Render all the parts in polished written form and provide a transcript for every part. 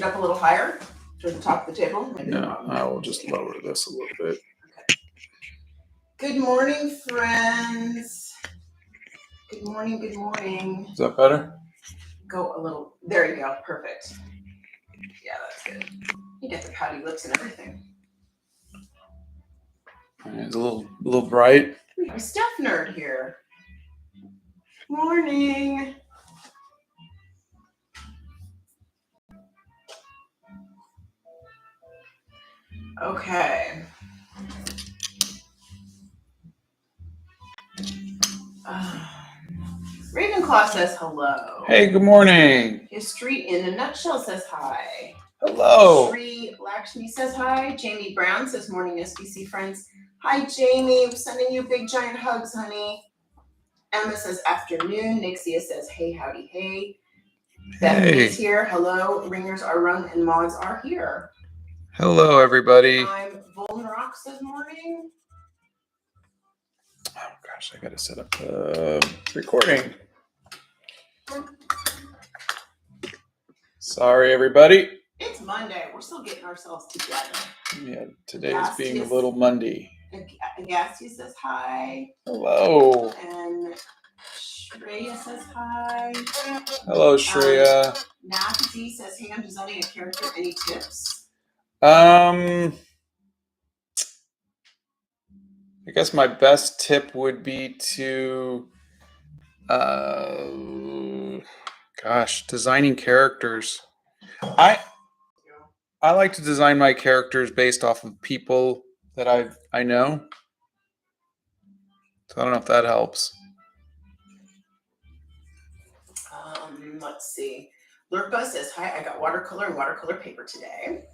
it up a little higher to the top of the table? Maybe no, I will just lower this a little bit. Okay. Good morning, friends. Good morning, good morning. Is that better? Go a little, there you go, perfect. Yeah, that's good. You get the pouty lips and everything. It's a little bright. We have a stuff nerd here. Morning. Okay. Ravenclaw says hello. Hey, good morning. History in a Nutshell says hi. Hello. Sri Lakshmi says hi. Jamie Brown says morning SBC friends. Hi Jamie, I'm sending you big giant hugs, honey. Emma says afternoon. Nixia says hey, howdy, hey. Bethany's here. Hello. Ringers are rung and mods are here. Hello, everybody. I'm Volnrock says morning. Oh gosh, I gotta set up the recording. Sorry, everybody. It's Monday. We're still getting ourselves together. Yeah, today's being a little Monday. Agassi says hi. Hello. And Shreya says hi. Hello, Shreya. Nafzy says, hey, I'm designing a character. Any tips? I guess my best tip would be to, designing characters. I like to design my characters based off of people that I know. So I don't know if that helps. Let's see. Lurpa says, hi, I got watercolor and watercolor paper today.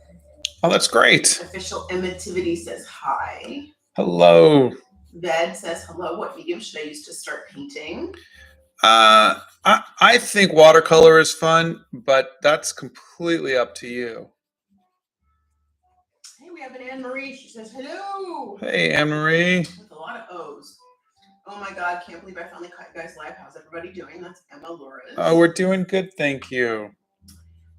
Oh, that's great. Official Emitivity says, hi. Hello. Ved says, hello. What medium should I use to start painting? I think watercolor is fun, but that's completely up to you. Hey, we have an Anne-Marie. She says, hello. Hey, Anne-Marie. With a lot of O's. Oh my God, can't believe I finally caught you guys live. How's everybody doing? That's Emma Loris. Oh, we're doing good, thank you.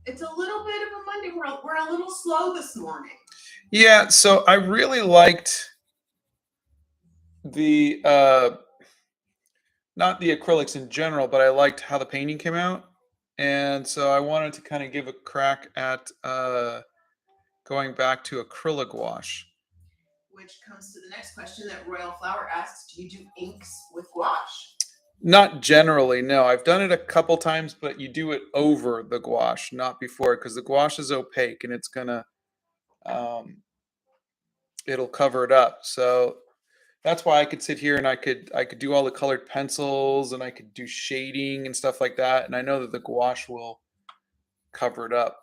It's a little bit of a Monday. We're a little slow this morning. Yeah, so I really liked the, not the acrylics in general, but I liked how the painting came out. And so I wanted to kind of give a crack at going back to acrylic gouache. Which comes to the next question that Royal Flower asks, do you do inks with gouache? Not generally, no. I've done it a couple times, but you do it over the gouache, not before, because the gouache is opaque and it's gonna, it'll cover it up. So that's why I could sit here and I could do all the colored pencils and I could do shading and stuff like that. And I know that the gouache will cover it up.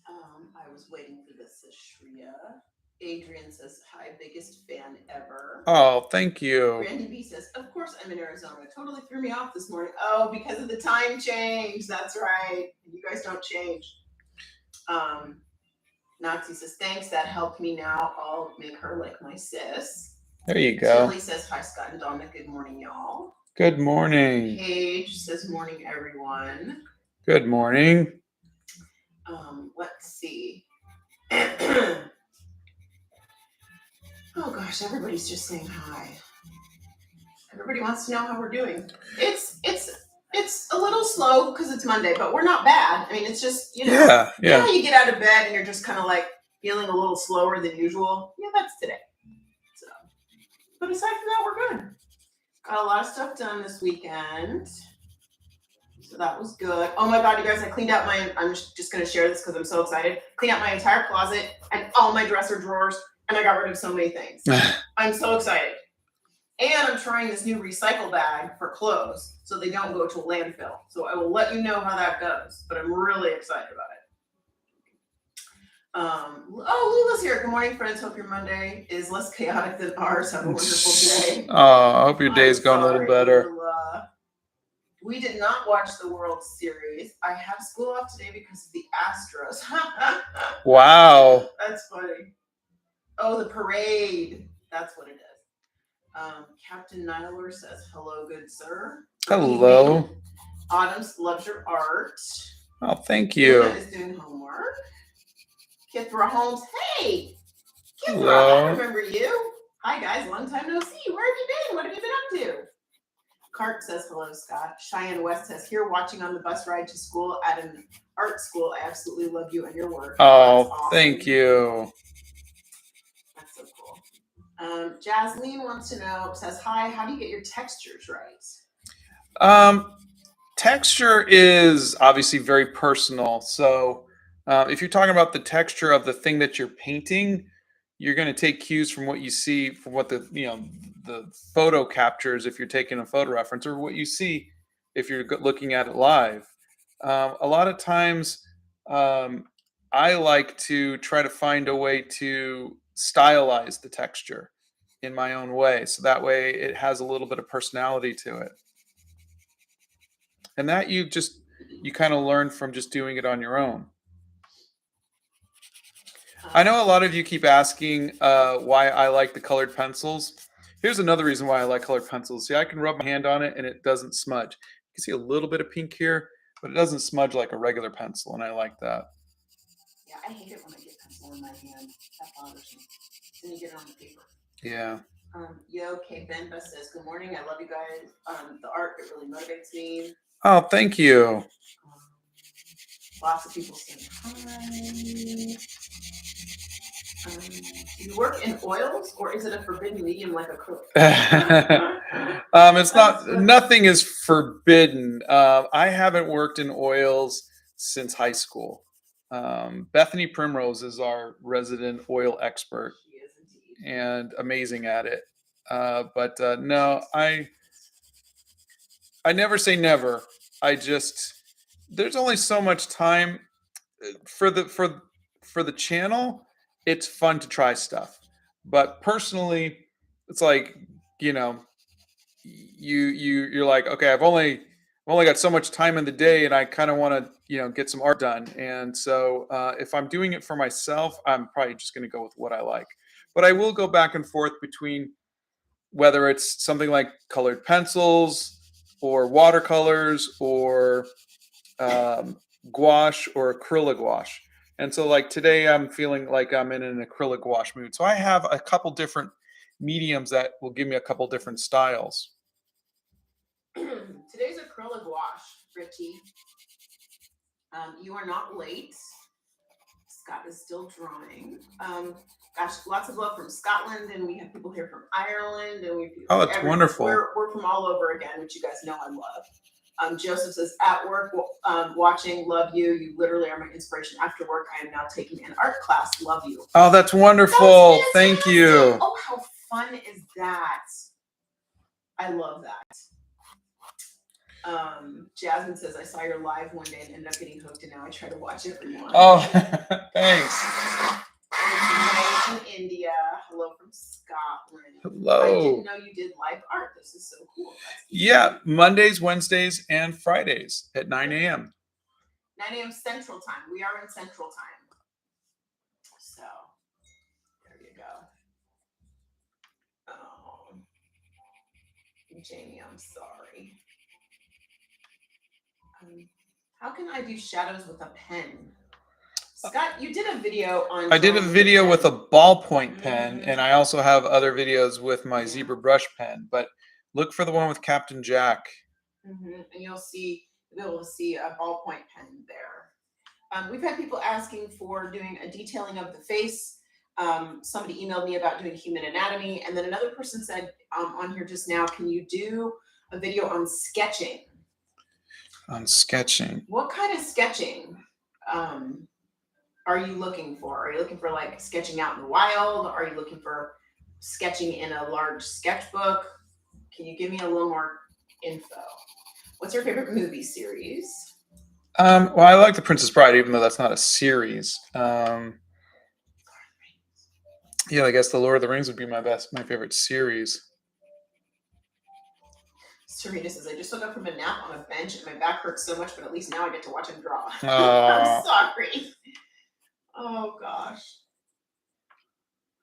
I was waiting for this, says Shreya. Adrian says, hi, biggest fan ever. Oh, thank you. Randy B says, of course I'm in Arizona. Totally threw me off this morning. Oh, because of the time change. That's right. You guys don't change. Nazi says, thanks. That helped me now. I'll make her like my sis. There you go. Tilly says, hi, Scott and Donna. Good morning, y'all. Good morning. Paige says, morning, everyone. Good morning. Let's see. Oh gosh, everybody's just saying hi. Everybody wants to know how we're doing. It's a little slow because it's Monday, but we're not bad. I mean, it's just, you know, yeah. You know how you get out of bed and you're just kind of like feeling a little slower than usual? Yeah, that's today. So, but aside from that, we're good. Got a lot of stuff done this weekend. So that was good. Oh my God, you guys, I cleaned out I'm just going to share this because I'm so excited. Cleaned out my entire closet and all my dresser drawers. And I got rid of so many things. I'm so excited. And I'm trying this new recycle bag for clothes so they don't go to a landfill. So I will let you know how that goes. But I'm really excited about it. Lula's here. Good morning, friends. Hope your Monday is less chaotic than ours. Have a wonderful day. Oh, I hope your day's going a little better. Lula. We did not watch the World Series. I have school off today because of the Astros. Wow. That's funny. Oh, the parade. That's what it is. Captain Nyler says, hello, good sir. Hello. Autumn loves your art. Oh, thank you. Luna is doing homework. Kithra Holmes. Hey, Kithra, Hello. I remember you. Hi, guys. Long time no see. Where have you been? What have you been up to? Cart says hello, Scott. Cheyenne West says, here watching on the bus ride to school at an art school. I absolutely love you and your work. Oh, awesome. Thank you. That's so cool. Jasmine wants to know, says, hi, how do you get your textures right? Texture is obviously very personal. So if you're talking about the texture of the thing that you're painting, you're going to take cues from what you see, from what the photo captures if you're taking a photo reference, or what you see if you're looking at it live. A lot of times, I like to try to find a way to stylize the texture in my own way, so that way it has a little bit of personality to it. And that you kind of learn from just doing it on your own. I know a lot of you keep asking why I like the colored pencils. Here's another reason why I like colored pencils. See, I can rub my hand on it and it doesn't smudge. You can see a little bit of pink here, but it doesn't smudge like a regular pencil, and I like that. Yeah, I hate it when I get pencil in my hand. That bothers me. Then you get it on the paper. Yeah. Yo, K. Benba says, good morning. I love you guys. The art, it really motivates me. Oh, thank you. Lots of people saying hi. Do you work in oils, or is it a forbidden medium like acrylic? It's not. Nothing is forbidden. I haven't worked in oils since high school. Bethany Primrose is our resident oil expert. She is indeed. And amazing at it. But no, I never say never. There's only so much time for the channel. It's fun to try stuff, but personally, it's like, you're like, okay, I've only got so much time in the day, and I kind of want to get some art done. And so if I'm doing it for myself, I'm probably just going to go with what I like. But I will go back and forth between whether it's something like colored pencils or watercolors or gouache or acrylic gouache. And so like today I'm feeling like I'm in an acrylic gouache mood. So I have a couple different mediums that will give me a couple different styles. Today's acrylic gouache, Richie. You are not late. Scott is still drawing. Gosh, lots of love from Scotland, and we have people here from Ireland, and that's wonderful. We're from all over again, which you guys know I love. Joseph says, at work, watching, love you. You literally are my inspiration. After work, I am now taking an art class. Love you. Oh, that's wonderful. Thank you. Oh, how fun is that? I love that. Jasmine says, I saw your live one day and ended up getting hooked, and now I try to watch everyone. Oh, thanks. From India. Hello from Scotland. Hello. I didn't know you did live art. This is so cool. Yeah, Mondays, Wednesdays, and Fridays at 9 a.m. 9 a.m. Central Time. We are in Central Time. So, there you go. Oh, Jamie, I'm sorry. How can I do shadows with a pen? Scott, you did a video on. I did a video with a ballpoint pen, and I also have other videos with my zebra brush pen. But look for the one with Captain Jack. And you'll be able to see a ballpoint pen there. We've had people asking for doing a detailing of the face. Somebody emailed me about doing human anatomy, and then another person said on here just now, can you do a video on sketching? On sketching. What kind of sketching are you looking for? Are you looking for like sketching out in the wild? Are you looking for sketching in a large sketchbook? Can you give me a little more info? What's your favorite movie series? Well, I like The Princess Bride, even though that's not a series. Yeah, I guess The Lord of the Rings would be my favorite series. Serena says, I just woke up from a nap on a bench and my back hurts so much, but at least now I get to watch him draw. I'm sorry. Oh, gosh.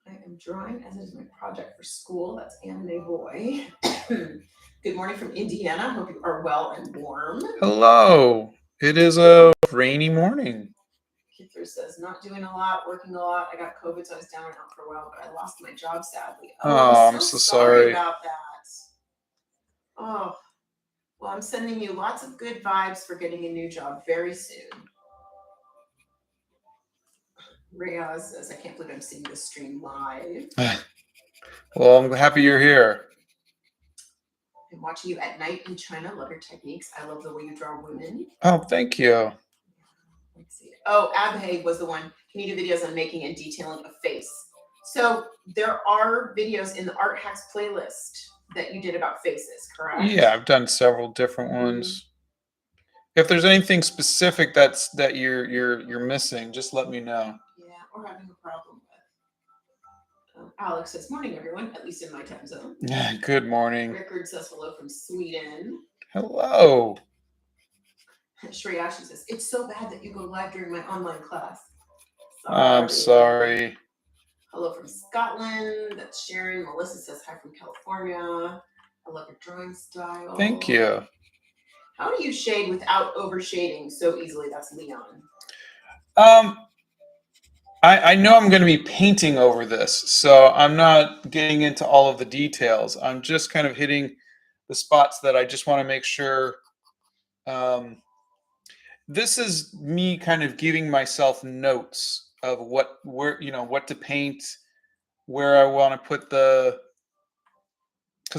I am drawing as it is my project for school. That's Anime Boy. Good morning from Indiana. Hope you are well and warm. Hello. It is a rainy morning. Kithler says, not doing a lot, working a lot. I got COVID, so I was down and out for a while, but I lost my job, sadly. Oh, I'm I'm so sorry sorry. about that. Oh, well, I'm sending you lots of good vibes for getting a new job very soon. Reyes says, I can't believe I'm seeing this stream live. Well, I'm happy you're here. I'm watching you at night in China. Love your techniques. I love the way you draw women. Oh, thank you. Let's see. Oh, Abhay was the one. Can you do videos on making and detailing a face? So there are videos in the Art Hacks playlist that you did about faces, correct? Yeah, I've done several different ones. If there's anything specific that you're missing, just let me know. Yeah, or having a problem with. Alex says, morning, everyone, at least in my time zone. Good morning. Rickard says hello from Sweden. Hello. Shreyashi says, it's so bad that you go live during my online class. I'm sorry. Hello from Scotland. That's Sharon. Melissa says hi from California. I love your drawing style. Thank you. How do you shade without overshading so easily? That's Leon. I know I'm going to be painting over this, so I'm not getting into all of the details. I'm just kind of hitting the spots that I just want to make sure. This is me kind of giving myself notes of what to paint, where I want to put because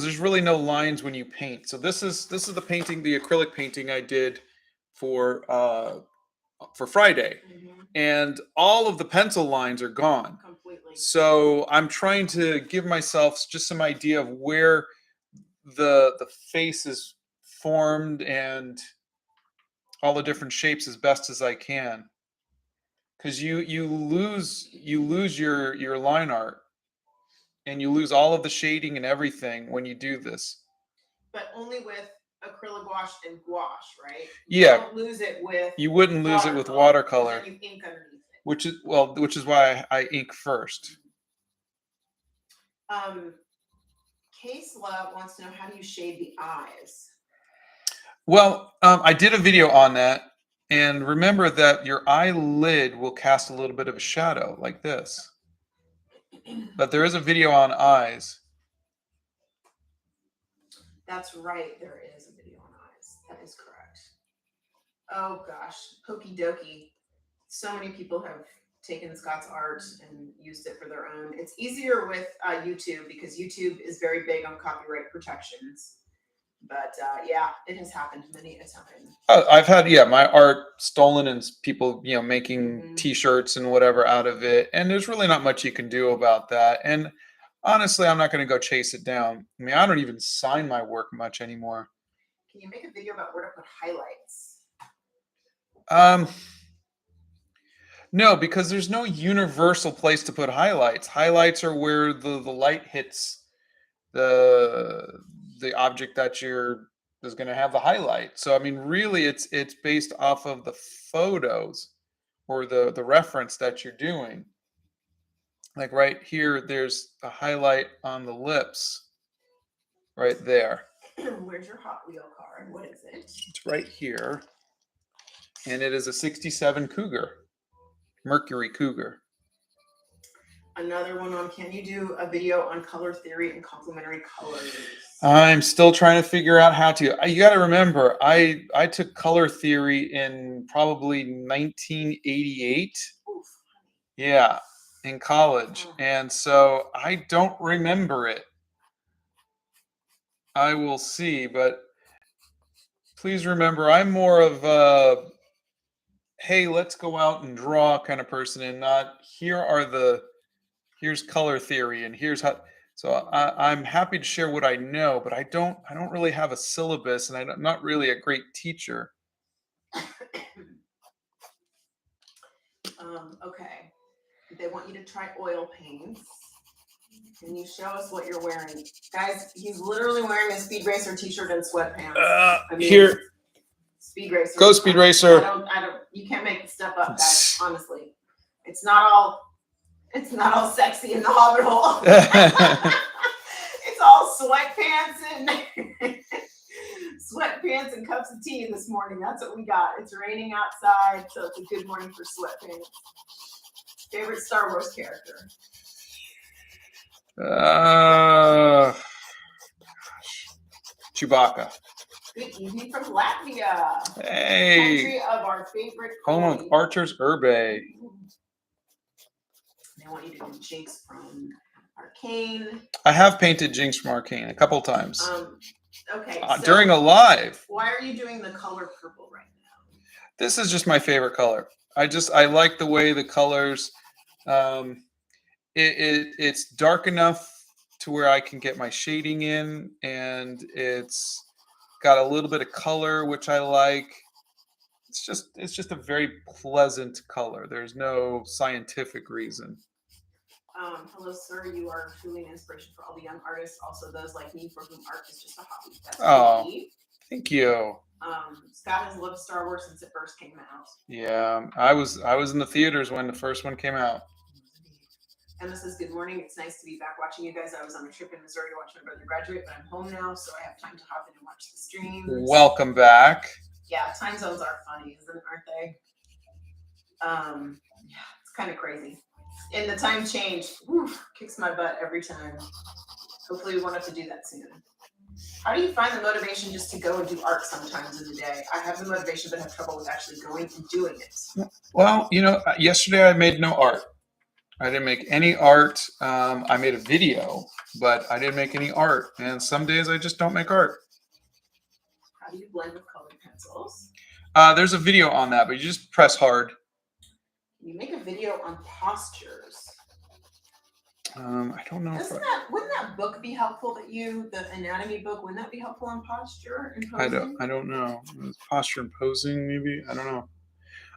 there's really no lines when you paint. So this is the painting, the acrylic painting I did for Friday. And all of the pencil lines are gone. Completely. So I'm trying to give myself just some idea of where the face is formed and all the different shapes as best as I can. Because you lose your line art and you lose all of the shading and everything when you do this. But only with acrylic gouache and gouache, right? Yeah. You don't lose it with. You wouldn't lose it with watercolor. And then you ink underneath it. Which is why I ink first. Kaysla wants to know, how do you shade the eyes? Well, I did a video on that, and remember that your eyelid will cast a little bit of a shadow like this. But there is a video on eyes. That's right, there is a video on eyes. That is correct. Oh gosh, Pokey Dokie. So many people have taken Scott's art and used it for their own. It's easier with YouTube because YouTube is very big on copyright protections. But yeah, it has happened many a time. I've had my art stolen and people making T-shirts and whatever out of it, and there's really not much you can do about that. And honestly, I'm not going to go chase it down. I mean, I don't even sign my work much anymore. Can you make a video about where to put highlights? No, because there's no universal place to put highlights. Highlights are where the light hits the object that is going to have the highlight. So I mean, really, it's based off of the photos or the reference that you're doing. Like right here, there's a highlight on the lips, right there. Where's your Hot Wheel car and what is it? It's right here, and it is a '67 Cougar, Mercury Cougar. Another one on, can you do a video on color theory and complementary colors? I'm still trying to figure out how to. You got to remember, I took color theory in probably 1988. Oof. Yeah, in college. And so I don't remember it. I will see, but please remember, I'm more of a, hey, let's go out and draw kind of person, and not here's color theory and here's how. So I'm happy to share what I know, but I don't really have a syllabus, and I'm not really a great teacher. Okay. They want you to try oil paints. Can you show us what you're wearing? Guys, he's literally wearing a Speed Racer t-shirt and sweatpants. Here. Speed Racer. Go Speed Racer. I don't, you can't make this stuff up, guys, honestly. It's not all sexy in the Hobbit hole. It's all sweatpants and Sweatpants and cups of tea this morning. That's what we got. It's raining outside, so it's a good morning for sweatpants. Favorite Star Wars character? Chewbacca. Good evening from Latvia. Hey. Country of our favorite Home of coin. Archer's Herbe. They want you to do Jinx from Arcane. I have painted Jinx from Arcane a couple times. Okay. So during a live. Why are you doing the color purple right now? This is just my favorite color. I like the way the colors. It's dark enough to where I can get my shading in, and it's got a little bit of color, which I like. It's just a very pleasant color. There's no scientific reason. Hello, sir. You are truly an inspiration for all the young artists, also those like me for whom art is just a hobby. That's me. Thank you. Scott has loved Star Wars since it first came out. Yeah, I was in the theaters when the first one came out. Emma says, good morning. It's nice to be back watching you guys. I was on a trip in Missouri to watch my brother graduate, but I'm home now, so I have time to hop in and watch the stream. Welcome back. Yeah, time zones are funny, aren't they? Yeah, it's kind of crazy. And the time change, kicks my butt every time. Hopefully we won't have to do that soon. How do you find the motivation just to go and do art sometimes in the day? I have the motivation, but have trouble with actually going and doing it. Well, yesterday I made no art. I didn't make any art. I made a video, but I didn't make any art. And some days I just don't make art. How do you blend with colored pencils? There's a video on that, but you just press hard. You make a video on postures. I don't know. Wouldn't that book be helpful the anatomy book, wouldn't that be helpful on posture and posing? I don't know. Posture and posing, maybe? I don't know.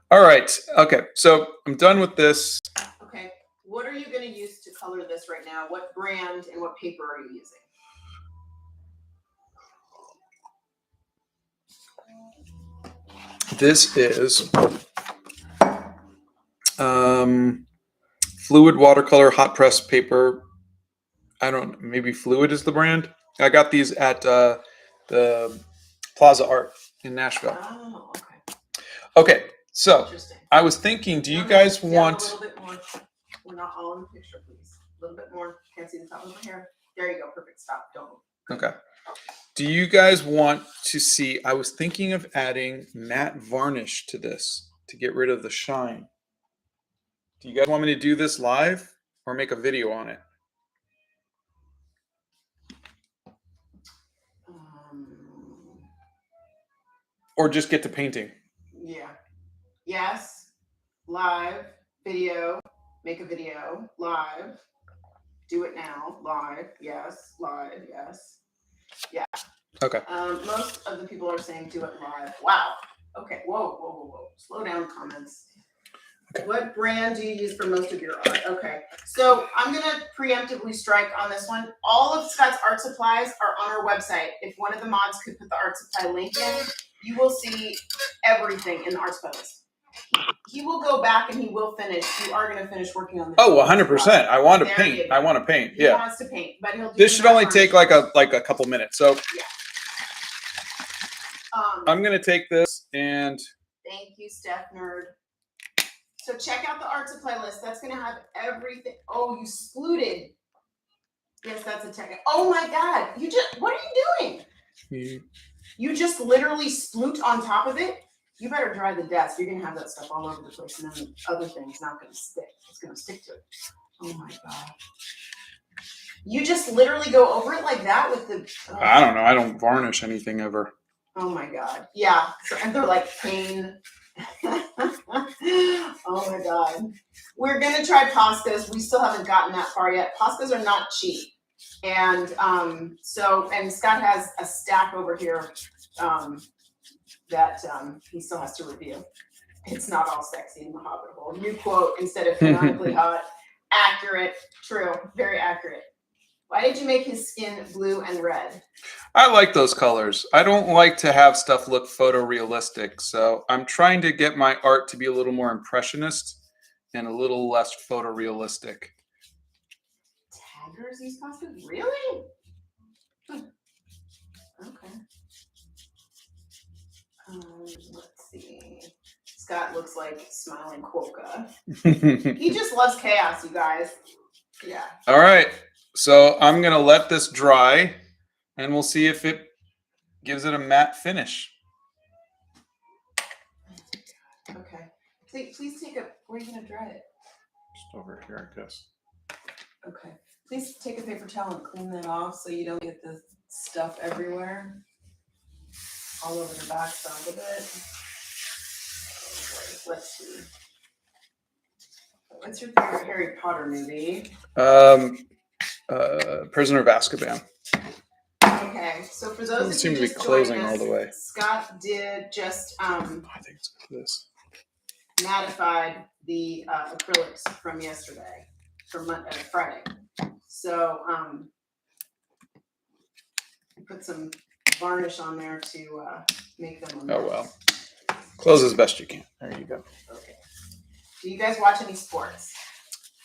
All right. Okay. So I'm done with this. Okay. What are you going to use to color this right now? What brand and what paper are you using? This is Fluid watercolor hot press paper. Maybe Fluid is the brand. I got these at the Plaza Art in Nashville. Oh, okay. Okay, so I was thinking, do you guys want... A little bit more. We're not all in the picture, please. A little bit more. Can't see the top of my hair. There you go. Perfect. Stop. Don't move. Okay. Do you guys want to see... I was thinking of adding matte varnish to this to get rid of the shine. Do you guys want me to do this live or make a video on it? Or just get to painting? Yeah. Yes. Live. Video. Make a video. Live. Do it now. Live. Yes. Live. Yes. Yeah. Okay. Most of the people are saying do it live. Wow. Okay. Whoa. Slow down, comments. Okay. What brand do you use for most of your art? Okay. So I'm going to preemptively strike on this one. All of Scott's art supplies are on our website. If one of the mods could put the art supply link in, you will see everything in the art supply list. He will go back and he will finish. You are going to finish working on this. Oh, 100%. I want to paint. I want to paint. He wants to paint, but he'll do this should only take like a couple minutes. So yeah. I'm going to take this and... Thank you, Steph Nerd. So check out the art supply list. That's going to have everything. Oh, you spluted. Yes, that's a tech. Oh my God. What are you doing? You just literally sploot on top of it. You better dry the desk. You're going to have that stuff all over the place, and then the other thing's not going to stick. It's going to stick to it. Oh my God. You just literally go over it like that with the... Oh. I don't know. I don't varnish anything ever. Oh my God. Yeah. So, and they're like pain. Oh my God. We're going to try pastas. We still haven't gotten that far yet. Pastas are not cheap. And and Scott has a stack over here that he still has to review. It's not all sexy in the Hobbit hole. New quote instead of canonically hot. Accurate. True. Very accurate. Why did you make his skin blue and red? I like those colors. I don't like to have stuff look photorealistic. So I'm trying to get my art to be a little more impressionist and a little less photorealistic. Taggers use pastas? Really? Okay. Let's see. Scott looks like smiling Quokka. He just loves chaos, you guys. Yeah. All right. So I'm going to let this dry and we'll see if it gives it a matte finish. Okay. Please take a, where are you going to dry it? Just over here, I guess. Okay. Please take a paper towel and clean that off so you don't get the stuff everywhere. All over the back side of it. Let's see. What's your favorite Harry Potter movie? Prisoner of Azkaban. Okay, so for those Doesn't of you seem to be just closing joining all us, the way. Scott did just I think it's this. mattified the acrylics from yesterday, from Friday. So put some varnish on there to make them a Oh well. Close as best you can. There you go. Okay. Do you guys watch any sports?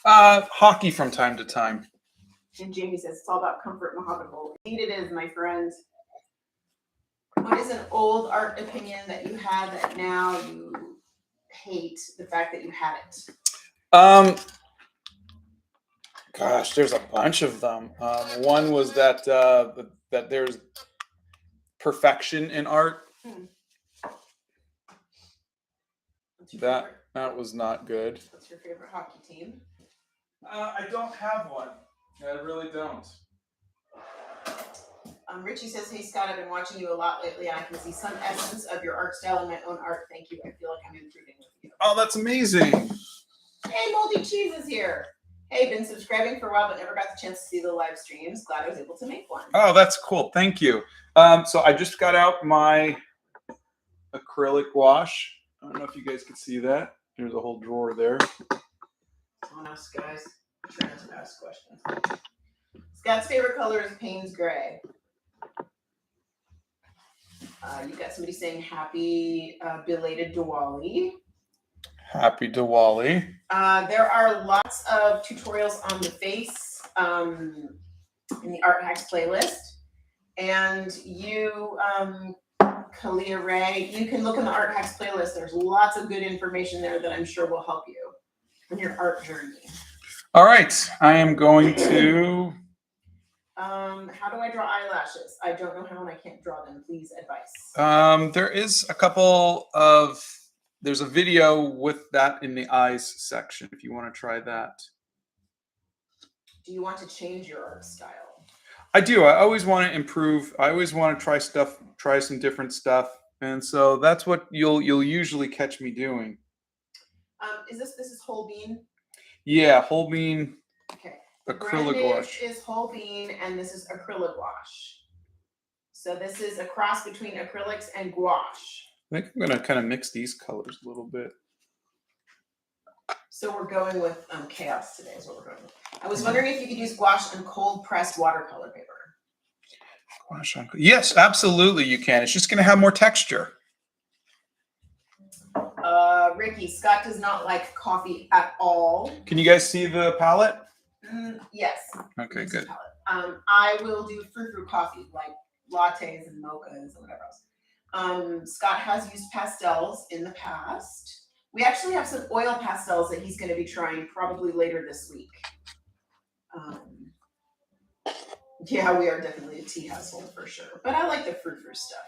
Hockey from time to time. And Jamie says it's all about comfort and Hobbit hole. Indeed it is, my friend. What is an old art opinion that you had that now you hate the fact that you had it? Gosh, there's a bunch of them. One was that that there's perfection in art. That was not good. What's your favorite hockey team? I don't have one. I really don't. Richie says, hey Scott, I've been watching you a lot lately and I can see some essence of your art style in my own art. Thank you. I feel like I'm improving with you. Oh, that's amazing. Hey, Moldy Cheese is here. Hey, been subscribing for a while but never got the chance to see the live streams. Glad I was able to make one. Oh, that's cool. Thank you. So I just got out my acrylic gouache. I don't know if you guys can see that. There's a whole drawer there. Someone else, guys. Try not to ask questions. Scott's favorite color is Payne's Gray. You got somebody saying happy belated Diwali. Happy Diwali. There are lots of tutorials on the face in the Art Hacks playlist. And you, Kalia Ray, you can look in the Art Hacks playlist. There's lots of good information there that I'm sure will help you on your art journey. All right. I am going to... How do I draw eyelashes? I don't know how and I can't draw them. Please advice. There is a couple of... There's a video with that in the eyes section if you want to try that. Do you want to change your art style? I do. I always want to improve. I always want to try some different stuff. And so that's what you'll usually catch me doing. This is whole bean? Yeah, whole bean. Okay. Acrylic gouache. Is whole bean and this is acrylic gouache. So this is a cross between acrylics and gouache. I think I'm going to kind of mix these colors a little bit. So we're going with chaos today is what we're going with. I was wondering if you could use gouache on cold pressed watercolor paper. Gouache on, yes, absolutely you can. It's just going to have more texture. Ricky, Scott does not like coffee at all. Can you guys see the palette? Yes. Okay, good. I will do frou-frou coffee, like lattes and mochas and whatever else. Scott has used pastels in the past. We actually have some oil pastels that he's going to be trying probably later this week. Yeah, we are definitely a tea household for sure. But I like the frou-frou stuff.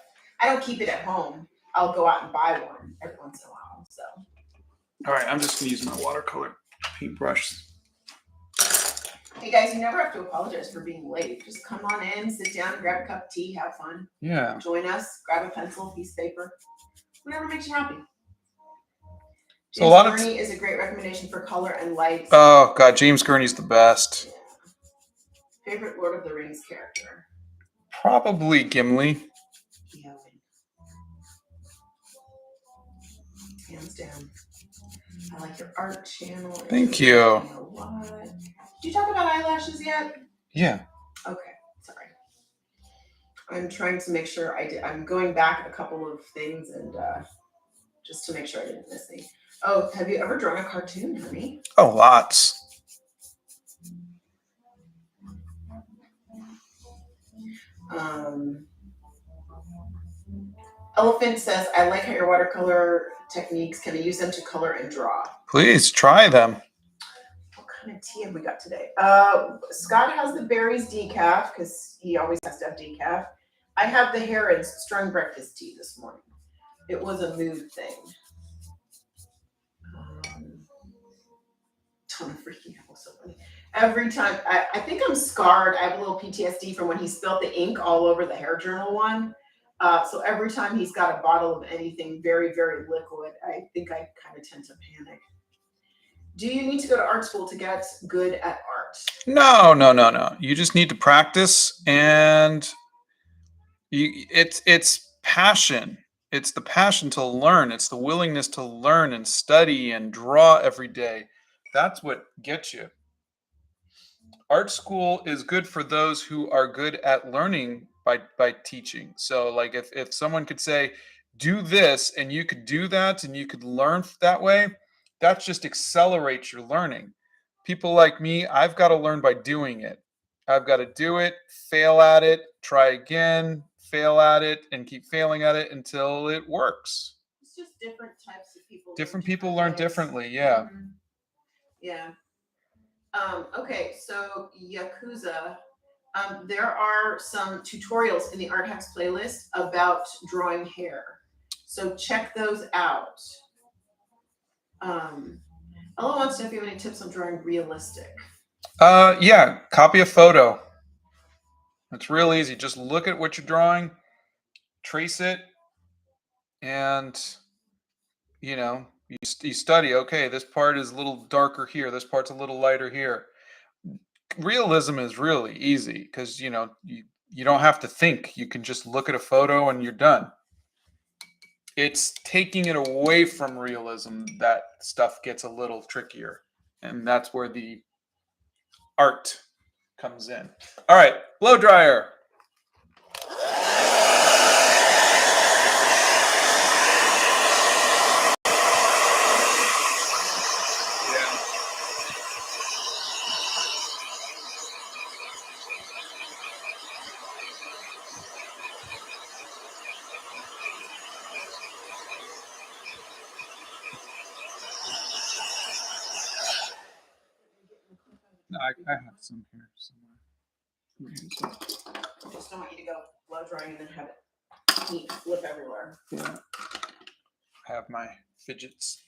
I don't keep it at home. I'll go out and buy one every once in a while. So. All right, I'm just going to use my watercolor paintbrush. Hey guys, you never have to apologize for being late. Just come on in, sit down, grab a cup of tea, have fun. Yeah. Join us, grab a pencil, piece of paper, whatever makes you happy. So James Gurney is a great recommendation for color and light. Oh God, James Gurney's the best. Yeah. Favorite Lord of the Rings character? Probably Gimli. Yeah. Hands down. I like your art channel. Thank you. Did you talk about eyelashes yet? Yeah. Okay, sorry. I'm trying to make sure I did. I'm going back a couple of things and just to make sure I didn't miss any. Oh, have you ever drawn a cartoon, honey? Oh, lots. Elephant says, I like how your watercolor techniques. Can I use them to color and draw? Please try them. What kind of tea have we got today? Scott has the berries decaf because he always has to have decaf. I have the Harrods strong breakfast tea this morning. It was a mood thing. Ton of freaking out, so funny. Every time, I think I'm scarred. I have a little PTSD from when he spilled the ink all over the hair journal one. So every time he's got a bottle of anything very, very liquid, I think I kind of tend to panic. Do you need to go to art school to get good at art? No. You just need to practice, and it's passion. It's the passion to learn. It's the willingness to learn and study and draw every day. That's what gets you. Art school is good for those who are good at learning by teaching. So like if someone could say, do this, and you could do that, and you could learn that way, that just accelerates your learning. People like me, I've got to learn by doing it. I've got to do it, fail at it, try again, fail at it, and keep failing at it until it works. It's just different types of people. Different people learn differently, yeah. Mm-hmm. Yeah. Okay, so Yakuza, there are some tutorials in the Art Hacks playlist about drawing hair. So check those out. Ella wants to know if you have any tips on drawing realistic. Yeah, copy a photo. It's real easy. Just look at what you're drawing, trace it, and you study. Okay, this part is a little darker here. This part's a little lighter here. Realism is really easy because you don't have to think. You can just look at a photo and you're done. It's taking it away from realism that stuff gets a little trickier, and that's where the art comes in. All right, blow dryer. I have some here somewhere. I just don't want you to go blow drying and then have it heat flip everywhere. Yeah. I have my fidgets.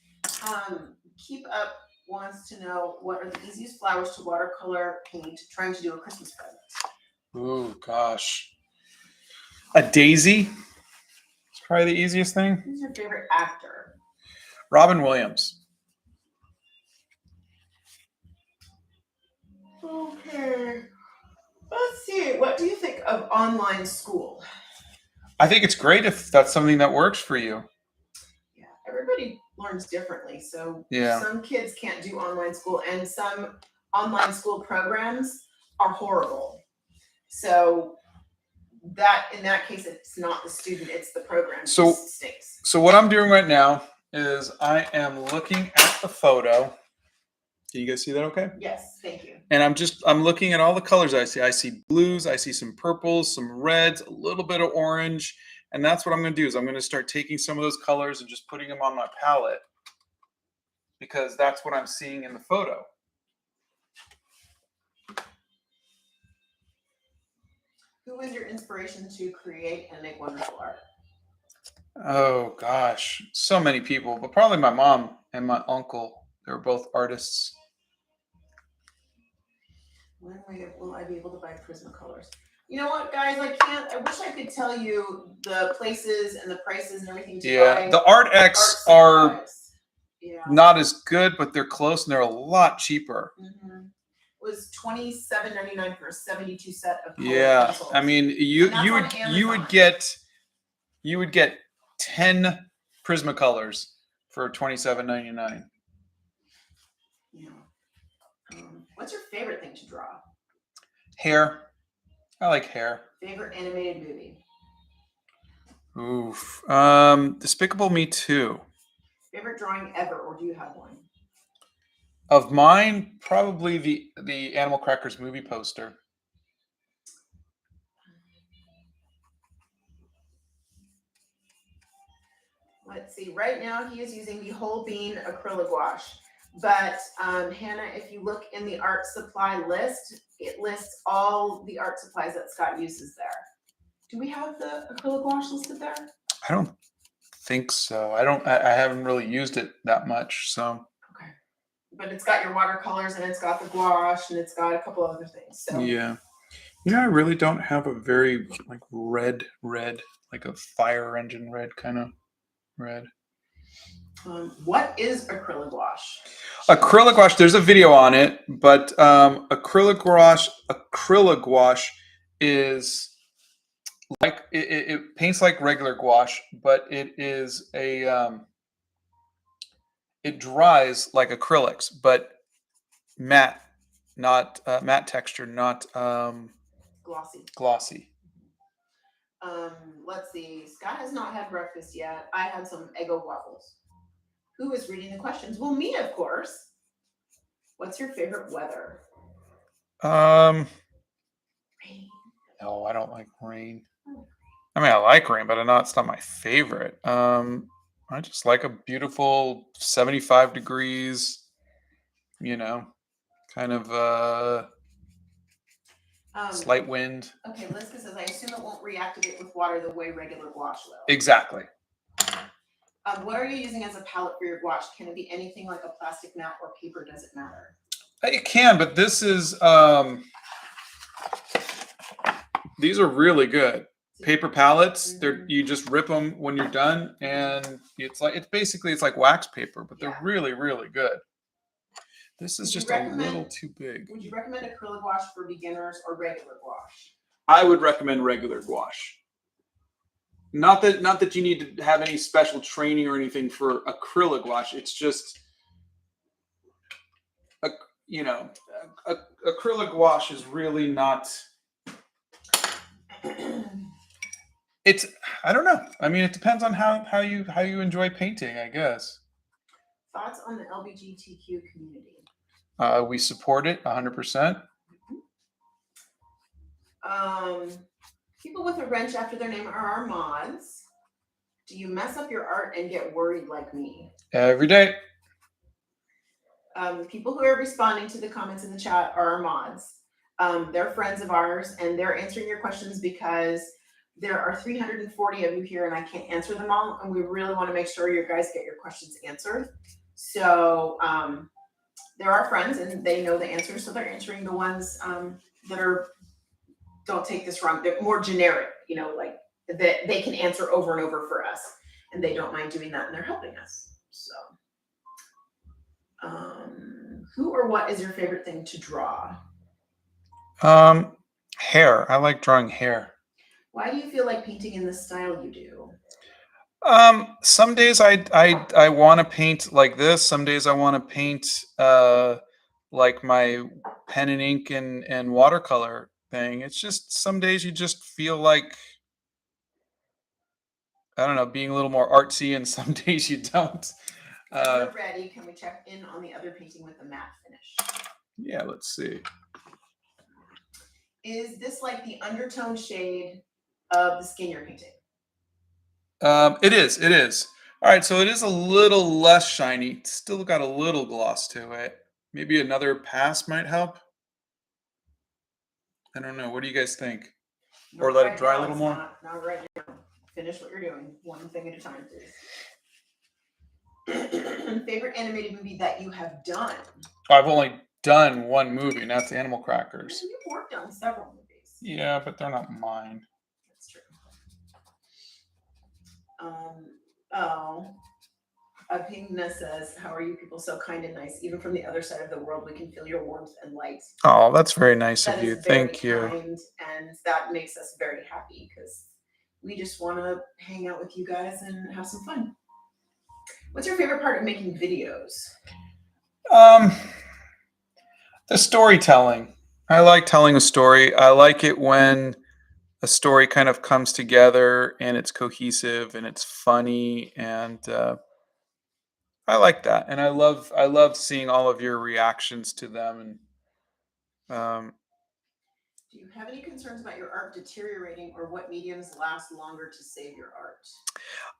Keep Up wants to know what are the easiest flowers to watercolor paint trying to do a Christmas present. Oh gosh. A daisy. It's probably the easiest thing. Who's your favorite actor? Robin Williams. Okay. Let's see. What do you think of online school? I think it's great if that's something that works for you. Yeah, everybody learns differently. So yeah. Some kids can't do online school, and some online school programs are horrible. So that in that case, it's not the student, it's the program. So what I'm doing right now is I am looking at the photo. Can you guys see that okay? Yes, thank you. And I'm looking at all the colors I see. I see blues, I see some purples, some reds, a little bit of orange. And that's what I'm going to do is I'm going to start taking some of those colors and just putting them on my palette because that's what I'm seeing in the photo. Who was your inspiration to create and make wonderful art? Oh gosh, so many people, but probably my mom and my uncle. They were both artists. When will I be able to buy Prismacolors? You know what, guys? I wish I could tell you the places and the prices and everything to buy. The Art X are not as good, but they're close and they're a lot cheaper. Mm-hmm. It was $27.99 for a 72 set of colored pencils. I mean you would get 10 Prismacolors for $27.99. Yeah. What's your favorite thing to draw? Hair. I like hair. Favorite animated movie? Oof. Despicable Me 2. Favorite drawing ever, or do you have one? Of mine, probably the Animal Crackers movie poster. Let's see. Right now, he is using the whole bean acrylic gouache. But Hannah, if you look in the art supply list, it lists all the art supplies that Scott uses there. Do we have the acrylic gouache listed there? I don't think so. I haven't really used it that much, so. Okay. But it's got your watercolors and it's got the gouache and it's got a couple other things. So Yeah. I really don't have a very like red, like a fire engine red kind of red. what is acrylic gouache? Acrylic gouache, there's a video on it, but acrylic gouache is like it paints like regular gouache, but it is it dries like acrylics, but matte, not matte texture, not glossy. Let's see. Scott has not had breakfast yet. I had some Eggo waffles. Who is reading the questions? Well, me, of course. What's your favorite weather? Rain. Rain. No, I don't like rain. I mean, I like rain, but it's not my favorite. I just like a beautiful 75 degrees, kind of slight wind. Okay, Liska says, I assume it won't reactivate with water the way regular gouache will. Exactly. What are you using as a palette for your gouache? Can it be anything like a plastic mat or paper? Does it matter? It can, but this is these are really good paper palettes. You just rip them when you're done, and it's like wax paper, but they're really, really good. This is just a little too big. Would you recommend acrylic gouache for beginners or regular gouache? I would recommend regular gouache. Not that you need to have any special training or anything for acrylic gouache. It's just, acrylic gouache is really not. It's, I don't know. I mean, it depends on how you enjoy painting, I guess. Thoughts on the LGBTQ community? We support it 100%. People with a wrench after their name are our mods. Do you mess up your art and get worried like me? Every day. People who are responding to the comments in the chat are our mods. They're friends of ours, and they're answering your questions because there are 340 of you here, and I can't answer them all, and we really want to make sure you guys get your questions answered. So they're our friends, and they know the answers, so they're answering the ones that are, don't take this wrong, they're more generic, like that they can answer over and over for us, and they don't mind doing that, and they're helping us. So who or what is your favorite thing to draw? Hair. I like drawing hair. Why do you feel like painting in the style you do? Some days I want to paint like this. Some days I want to paint like my pen and ink and watercolor thing. It's just some days you just feel like, I don't know, being a little more artsy, and some days you don't. We're ready. Can we check in on the other painting with the matte finish? Yeah, let's see. Is this like the undertone shade of the skin you're painting? It is. All right, so it is a little less shiny. It's still got a little gloss to it. Maybe another pass might help. I don't know. What do you guys think? Or let it dry a little more? Not right now. Finish what you're doing. One thing at a time, please. Favorite animated movie that you have done? I've only done one movie, and that's Animal Crackers. You've worked on several movies. Yeah, but they're not mine. That's true. Pingna says, how are you people so kind and nice? Even from the other side of the world, we can feel your warmth and light. Oh, that's very nice of you. Thank you. Kind, and that makes us very happy because we just want to hang out with you guys and have some fun. What's your favorite part of making videos? The storytelling. I like telling a story. I like it when a story kind of comes together and it's cohesive and it's funny, and I like that. And I love seeing all of your reactions to them. And do Do you have any concerns about your art deteriorating, or what mediums last longer to save your art?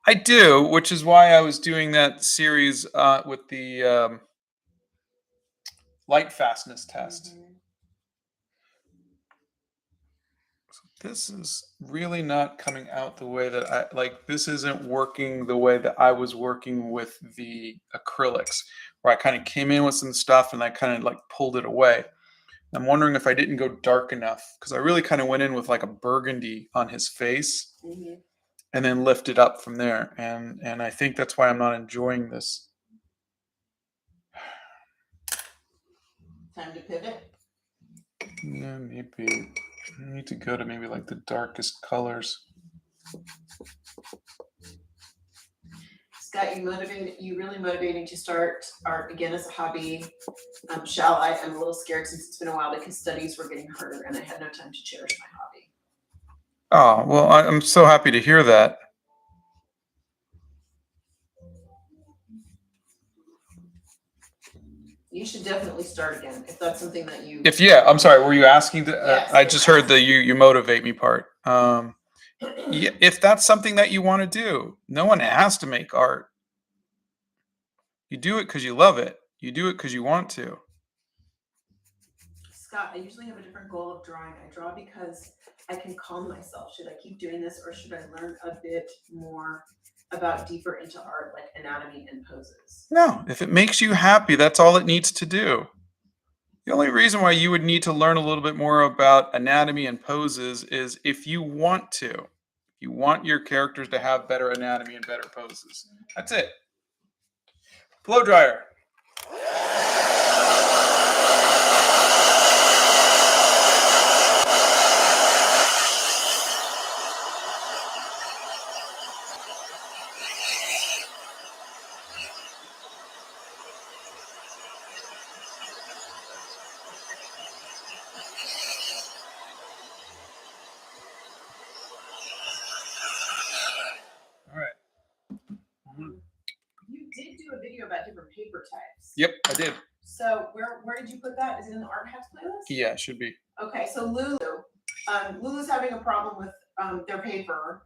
I do, which is why I was doing that series with the light fastness test. Mhm. This is really not coming out the way that I like. This isn't working the way that I was working with the acrylics, where I kind of came in with some stuff and I kind of like pulled it away. I'm wondering if I didn't go dark enough, because I really kind of went in with like a burgundy on his face Mhm. and then lifted up from there. And I think that's why I'm not enjoying this. Time to pivot. Yeah, maybe I need to go to maybe like the darkest colors. Scott, you really motivating to start art again as a hobby. Shall I? I'm a little scared since it's been a while because studies were getting harder and I had no time to cherish my hobby. Oh, well, I'm so happy to hear that. You should definitely start again if that's something that you. I'm sorry, were you asking? Yes, I just heard the you motivate me part. Yeah, if that's something that you want to do, no one has to make art. You do it because you love it. You do it because you want to. Scott, I usually have a different goal of drawing. I draw because I can calm myself. Should I keep doing this, or should I learn a bit more about deeper into art, like anatomy and poses? No, if it makes you happy, that's all it needs to do. The only reason why you would need to learn a little bit more about anatomy and poses is if you want to. If you want your characters to have better anatomy and better poses. That's it. Blow dryer. All right. You did do a video about different paper types. Yep, I did. So where did you put that? Is it in the art hacks playlist? Yeah, it should be. Okay, so Lulu's having a problem with their paper.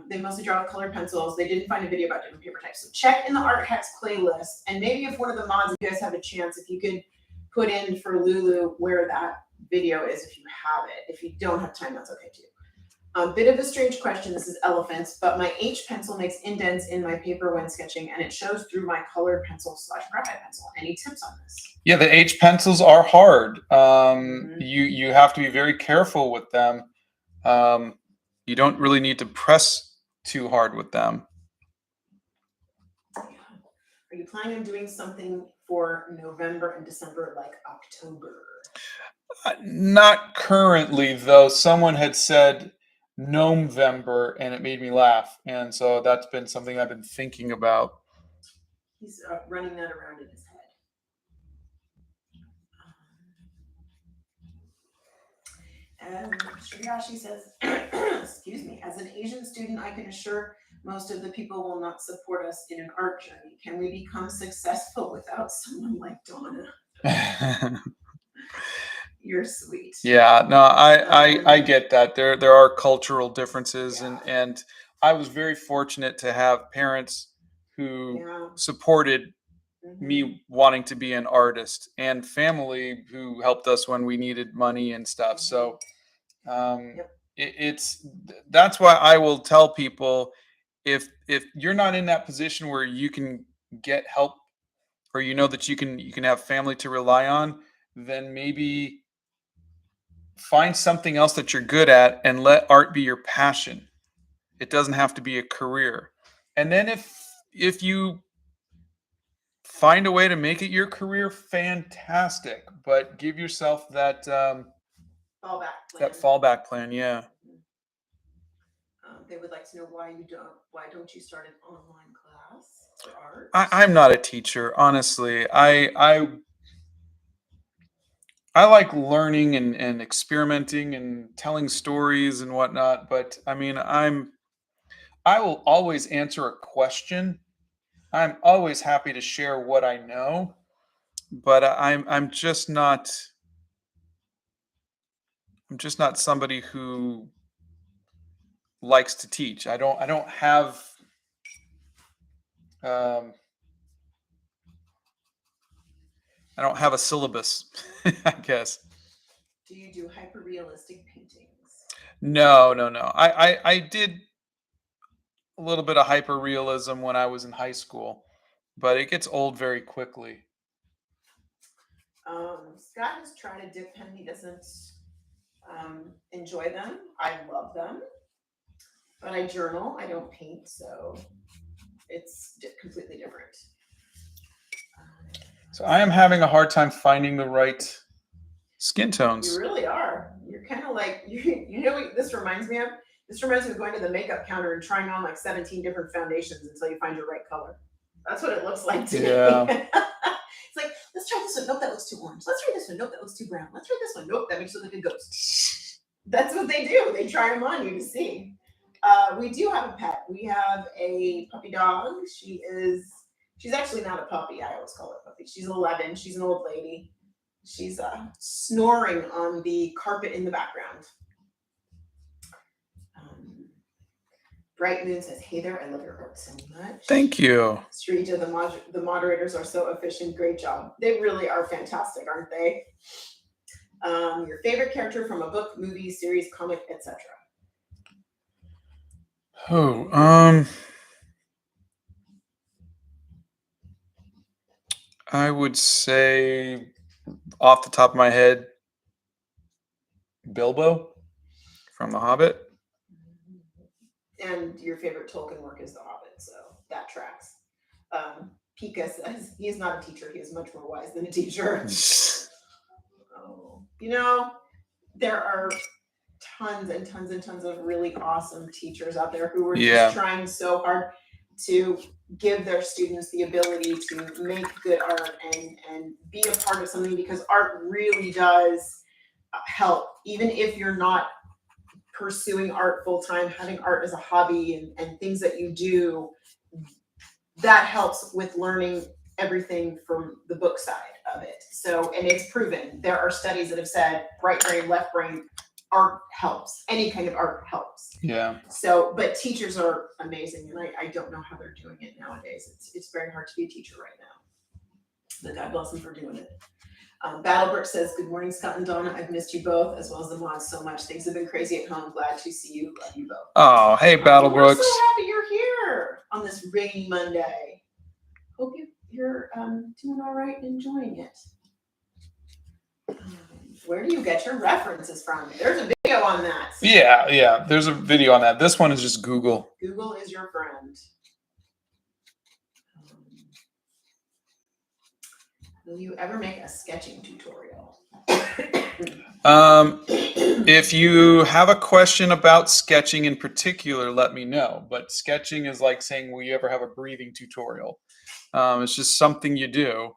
They mostly draw with colored pencils. They didn't find a video about different paper types. So check in the art hacks playlist, and maybe if one of the mods, if you guys have a chance, if you could put in for Lulu where that video is, if you have it. If you don't have time, that's okay too. Bit of a strange question. This is elephants, but my H pencil makes indents in my paper when sketching, and it shows through my colored pencil / graphite pencil. Any tips on this? Yeah, the H pencils are hard. You have to be very careful with them. You don't really need to press too hard with them. Yeah. Are you planning on doing something for November and December, like October? Not currently, though. Someone had said November, and it made me laugh, and so that's been something I've been thinking about. He's running that around in his head. Shriyashi says, excuse me, as an Asian student, I can assure most of the people will not support us in an art journey. Can we become successful without someone like Donna? You're sweet. Yeah, no, I get that. There are cultural differences, Yeah. and I was very fortunate to have parents who Yeah. supported Mhm. me wanting to be an artist, and family who helped us when we needed money and stuff. So Yep. it's that's why I will tell people, if you're not in that position where you can get help, or you know that you can have family to rely on, then maybe find something else that you're good at and let art be your passion. It doesn't have to be a career. And then if you find a way to make it your career, fantastic. But give yourself that fallback plan. Yeah. They would like to know why don't you start an online class for art? I'm not a teacher, honestly. I like learning and experimenting and telling stories and whatnot, but I mean, I will always answer a question. I'm always happy to share what I know, but I'm just not I'm just not somebody who likes to teach. I don't have um, I don't have a syllabus, I guess. Do you do hyper realistic paintings? No, no, no. I did a little bit of hyper realism when I was in high school, but it gets old very quickly. Scott has tried a dip pen. He doesn't enjoy them. I love them, but I journal. I don't paint, so it's completely different. So I am having a hard time finding the right skin You tones. really are. You're kind of like you know what this reminds me of? This reminds me of going to the makeup counter and trying on like 17 different foundations until you find your right color. That's what it looks like to Yeah. me. It's like, let's try this one. Nope, that looks too orange. Let's try this one. Nope, that looks too brown. Let's try this one. Nope, that makes you look like a ghost. That's what they do. They try them on you to see. We do have a pet. We have a puppy dog. She's actually not a puppy. I always call her a puppy. She's 11. She's an old lady. She's snoring on the carpet in the background. Bright Moon says, "Hey there, I love your art so much." Thank you. Srija, the moderators are so efficient. Great job. They really are fantastic, aren't they? Your favorite character from a book, movie, series, comic, etc. Oh, I would say off the top of my head, Bilbo from The Hobbit. And your favorite Tolkien work is The Hobbit, so that tracks. Pika says he is not a teacher. He is much more wise than a teacher. Oh, there are tons and tons and tons of really awesome teachers out there who are just trying so hard to give their students the ability to make good art and be a part of something, because art really does help. Even if you're not pursuing art full time, having art as a hobby and things that you do, that helps with learning everything from the book side of it. So, and it's proven. There are studies that have said right brain, left brain, art helps. Any kind of art helps. Yeah. So, but teachers are amazing, and I don't know how they're doing it nowadays. It's very hard to be a teacher right now. But God bless them for doing it. Battlebrook says, "Good morning, Scott and Donna. I've missed you both, as well as the mods, so much. Things have been crazy at home. Glad to see you. Love you both." Oh, hey, Battlebrook. We're so happy you're here on this rainy Monday. Hope you're doing all right and enjoying it. Where do you get your references from? There's a video on that. Yeah. There's a video on that. This one is just Google. Google is your friend. Will you ever make a sketching tutorial? If you have a question about sketching in particular, let me know. But sketching is like saying, will you ever have a breathing tutorial? It's just something you do.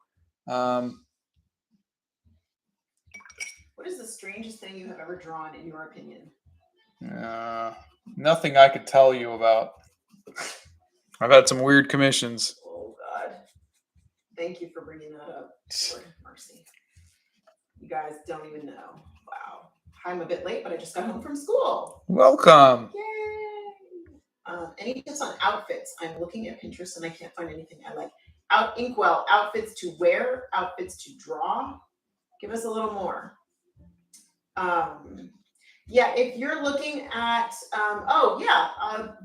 What is the strangest thing you have ever drawn, in your opinion? Nothing I could tell you about. I've had some weird commissions. Oh, God. Thank you for bringing that up. Lord have mercy. You guys don't even know. Wow. I'm a bit late, but I just got home from school. Welcome. Yay. Any tips on outfits? I'm looking at Pinterest and I can't find anything I like. Inkwell, outfits to wear, outfits to draw. Give us a little more. If you're looking at,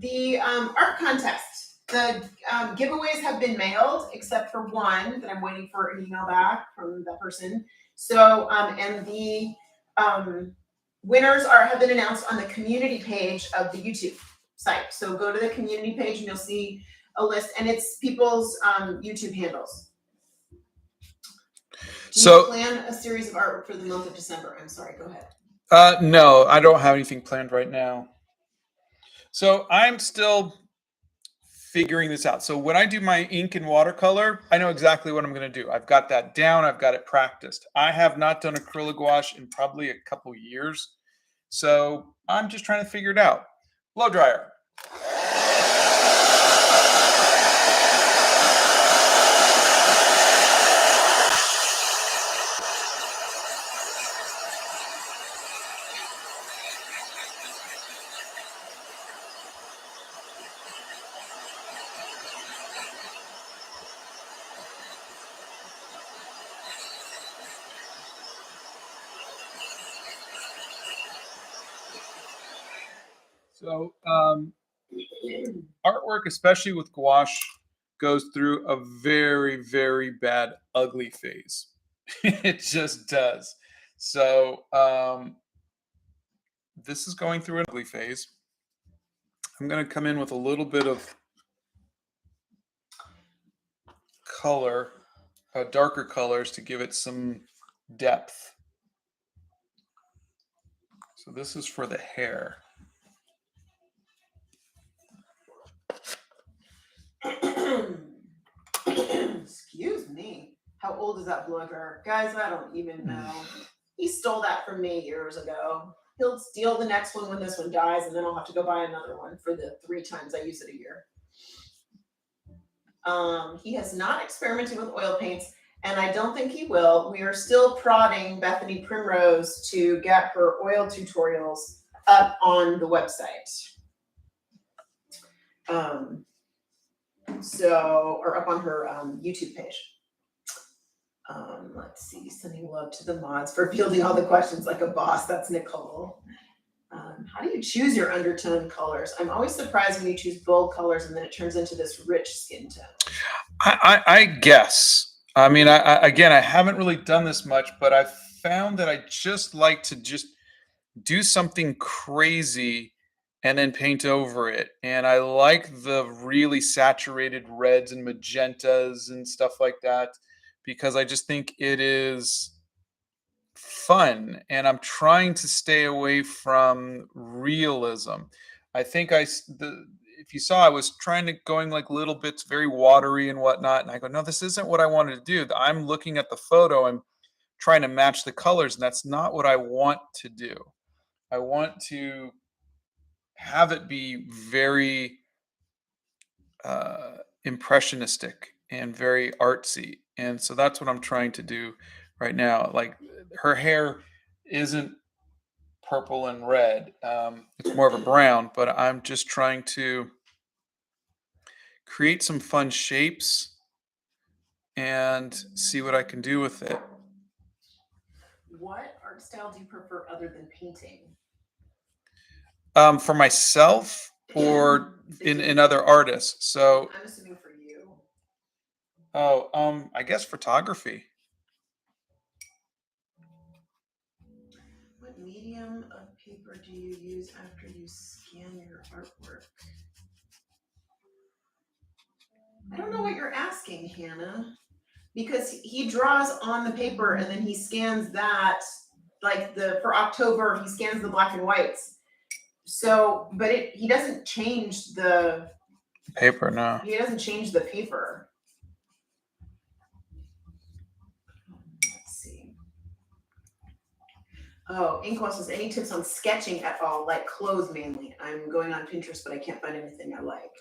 the art contest. The giveaways have been mailed, except for one that I'm waiting for an email back from that person. So, and the winners have been announced on the community page of the YouTube site. So go to the community page and you'll see a list, and it's people's YouTube handles. Do you plan a series of artwork for the month of December? I'm sorry, go ahead. No, I don't have anything planned right now. So I'm still figuring this out. So when I do my ink and watercolor, I know exactly what I'm going to do. I've got that down. I've got it practiced. I have not done acrylic gouache in probably a couple years. So I'm just trying to figure it out. Blow dryer. So artwork, especially with gouache, goes through a very, very bad ugly phase. It just does. So this is going through an ugly phase. I'm going to come in with a little bit of color, darker colors to give it some depth. So this is for the hair. Excuse me. How old is that blogger? Guys, I don't even know. He stole that from me years ago. He'll steal the next one when this one dies, and then I'll have to go buy another one for the 3 times I use it a year. He has not experimented with oil paints, and I don't think he will. We are still prodding Bethany Primrose to get her oil tutorials up on the website. Or up on her YouTube page. Let's see, sending love to the mods for fielding all the questions like a boss. That's Nicole. How do you choose your undertone colors? I'm always surprised when you choose bold colors and then it turns into this rich skin tone. I guess. I mean, again, I haven't really done this much, but I've found that I just like to just do something crazy and then paint over it. And I like the really saturated reds and magentas and stuff like that because I just think it is fun. And I'm trying to stay away from realism. I think if you saw, I was trying to going like little bits, very watery and whatnot. And I go, no, this isn't what I wanted to do. I'm looking at the photo and trying to match the colors. And that's not what I want to do. I want to have it be very impressionistic and very artsy. And so that's what I'm trying to do right now. Like her hair isn't purple and red. It's more of a brown, but I'm just trying to create some fun shapes and see what I can do with it. What art style do you prefer other than painting? For myself or in other artists. So I'm assuming for you. I guess photography. What medium of paper do you use after you scan your artwork? I don't know what you're asking, Hannah, because he draws on the paper and then he scans that, like for October, he scans the black and whites. So, but he doesn't change the Paper, no. He doesn't change the paper. Let's see. Oh, Inkwell says, any tips on sketching at all, like clothes mainly? I'm going on Pinterest, but I can't find anything I like.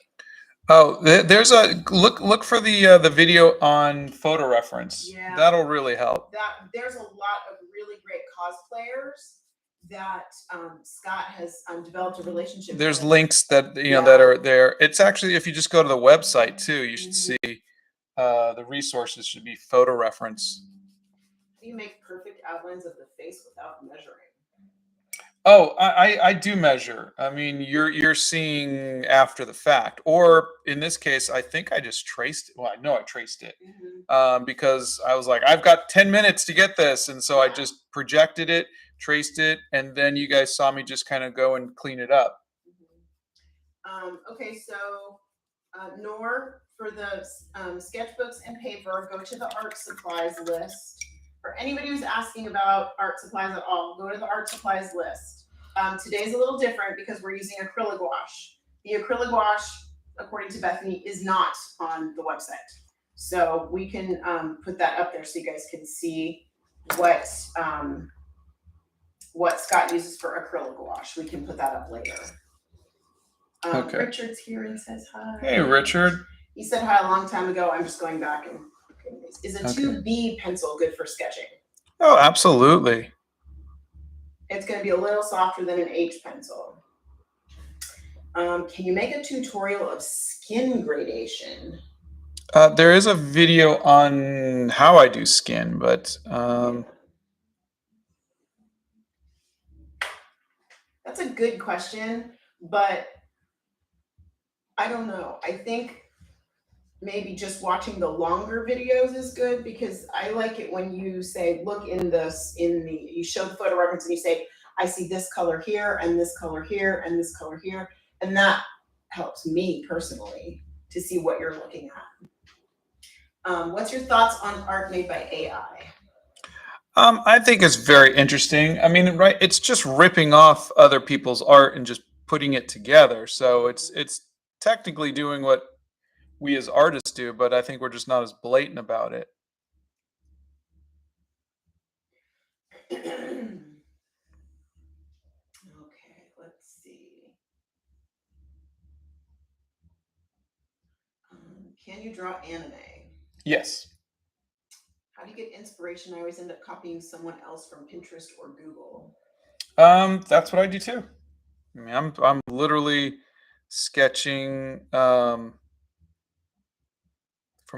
Oh, there's a look for the video on photo reference. Yeah, that'll really help. There's a lot of really great cosplayers that Scott has developed a relationship. There's with. links that that are there. It's actually, if you just go to the website too, you should see the resources should be photo reference. You make perfect outlines of the face without measuring. Oh, I do measure. I mean, you're seeing after the fact, or in this case, I think I just traced it. Well, I know I traced it because I was like, I've got 10 minutes to get this, and so I just projected it, traced it, and then you guys saw me just kind of go and clean it up. Okay, so Nor, for the sketchbooks and paper, go to the art supplies list. For anybody who's asking about art supplies at all, go to the art supplies list. Today's a little different because we're using Acrylic gouache. The Acrylic gouache, according to Bethany, is not on the website. So we can put that up there so you guys can see what Scott uses for Acrylic gouache. We can put that up later. Okay. Richard's here and says hi. Hey, Richard. He said hi a long time ago. I'm just going back and is a 2B pencil good for sketching? Oh, absolutely. It's going to be a little softer than an H pencil. Can you make a tutorial of skin gradation? There is a video on how I do skin, but that's a good question. But I don't know. I think maybe just watching the longer videos is good because I like it when you say, look in this, you show the photo reference and you say, I see this color here and this color here and this color here. And that helps me personally to see what you're looking at. What's your thoughts on art made by AI? I think it's very interesting. I mean, right? It's just ripping off other people's art and just putting it together. So it's technically doing what we as artists do, but I think we're just not as blatant about it. Okay, let's see. Can you draw anime? Yes. How do you get inspiration? I always end up copying someone else from Pinterest or Google. That's what I do too. I mean, I'm literally sketching from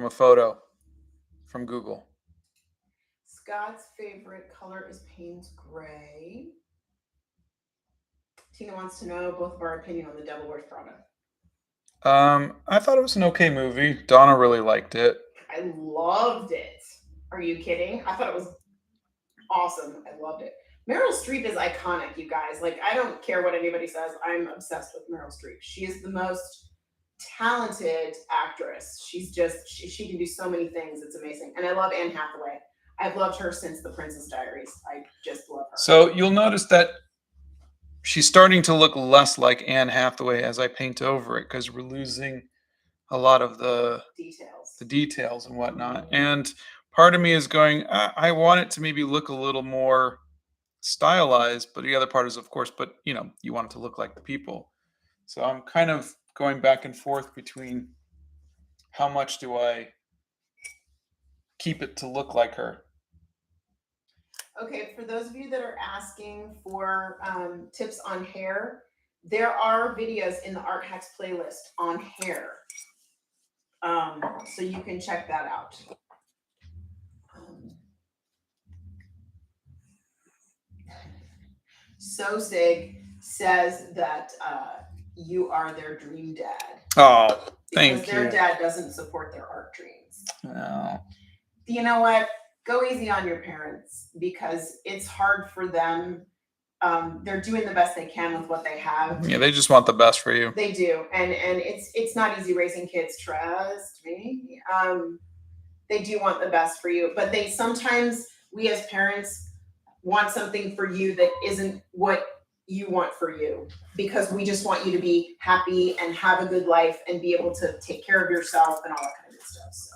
a photo from Google. Scott's favorite color is Payne's Gray. Tina wants to know both of our opinion on The Devil Wears Prada. I thought it was an okay movie. Donna really liked it. I loved it. Are you kidding? I thought it was awesome. I loved it. Meryl Streep is iconic, you guys. Like, I don't care what anybody says. I'm obsessed with Meryl Streep. She is the most talented actress. She's just, she can do so many things. It's amazing. And I love Anne Hathaway. I've loved her since The Princess Diaries. I just love her. So you'll notice that she's starting to look less like Anne Hathaway as I paint over it because we're losing a lot of the details and whatnot. And part of me is going, I want it to maybe look a little more stylized, but the other part is, of course, but you know, you want it to look like the people. So I'm kind of going back and forth between how much do I keep it to look like her. Okay, for those of you that are asking for tips on hair, there are videos in the Art Hacks playlist on hair. So you can check that out. Sig says that you are their dream dad. Oh, thank you. Because their dad doesn't support their art dreams. No. You know what? Go easy on your parents because it's hard for them. They're doing the best they can with what they have. Yeah, they just want the best for you. They do, and it's not easy raising kids. Trust me. They do want the best for you, but they sometimes we as parents want something for you that isn't what you want for you because we just want you to be happy and have a good life and be able to take care of yourself and all that kind of stuff. So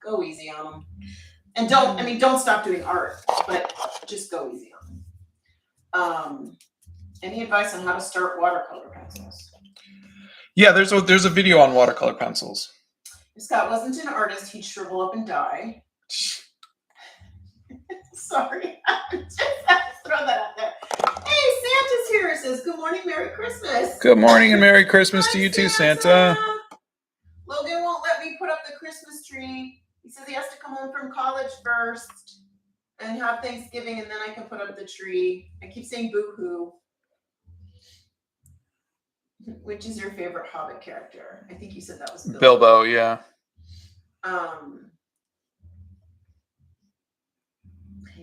go easy on them. And don't stop doing art, but just go easy on them. Any advice on how to start watercolor pencils? Yeah, there's a video on watercolor pencils. If Scott wasn't an artist, he'd shrivel up and die. Sorry, just throw that out there. Hey, Santa's here. It says, good morning, Merry Christmas. Good morning and Merry Christmas to you too, Santa. Logan won't let me put up the Christmas tree. He says he has to come home from college first and have Thanksgiving, and then I can put up the tree. I keep saying boo-hoo. Which is your favorite Hobbit character? I think you said that was Bilbo. Bilbo, yeah.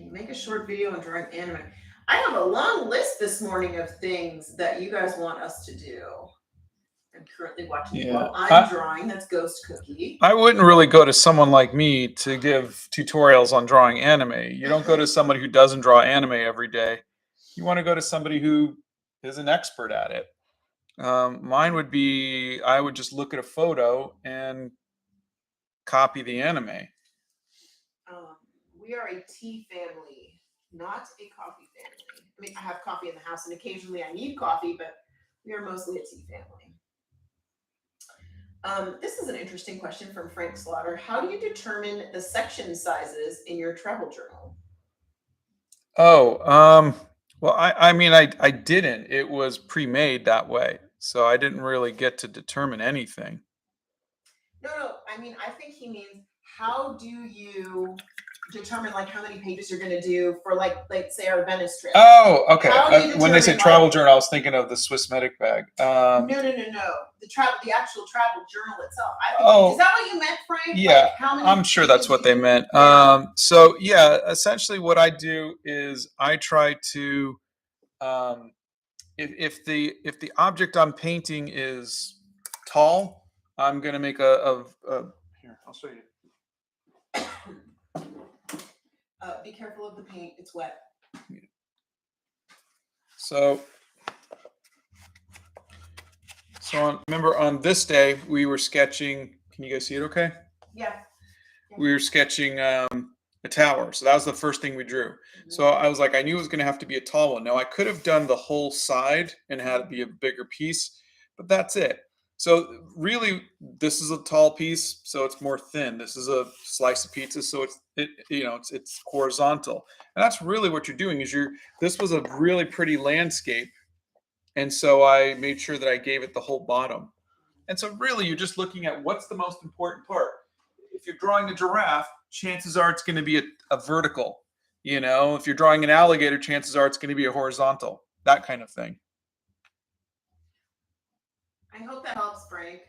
Make a short video on drawing anime. I have a long list this morning of things that you guys want us to do. I'm currently watching while I'm drawing. That's Ghost Cookie. I wouldn't really go to someone like me to give tutorials on drawing anime. You don't go to somebody who doesn't draw anime every day. You want to go to somebody who is an expert at it. Mine would be, I would just look at a photo and copy the anime. We are a tea family, not a coffee family. I mean, I have coffee in the house and occasionally I need coffee, but we are mostly a tea family. This is an interesting question from Frank Slaughter. How do you determine the section sizes in your travel journal? Oh, well, I mean, I didn't. It was pre-made that way. So I didn't really get to determine anything. No. I mean, I think he means how do you determine like how many pages you're going to do for like say our Venice trip. Oh, okay. How do you When they say determine, travel like- journal, I was thinking of the Swiss medic bag. No. The actual travel journal itself. Is that what you meant, Frank? Yeah, Like, how many I'm sure that's what they meant. Yeah. So yeah, essentially what I do is I try to, if the object I'm painting is tall, I'm gonna make a here. I'll show you. Be careful of the paint; it's wet. So remember on this day we were sketching. Can you guys see it? Okay. Yeah. We were sketching a tower, so that was the first thing we drew. Mm-hmm. So I was like, I knew it was going to have to be a tall one. Now I could have done the whole side and had it be a bigger piece, but that's it. So really, this is a tall piece, so it's more thin. This is a slice of pizza, so it's horizontal, and that's really what you're doing. This was a really pretty landscape, and so I made sure that I gave it the whole bottom. And so really, you're just looking at what's the most important part. If you're drawing a giraffe, chances are it's going to be a vertical. If you're drawing an alligator, chances are it's going to be a horizontal. That kind of thing. I hope that helps, Frank.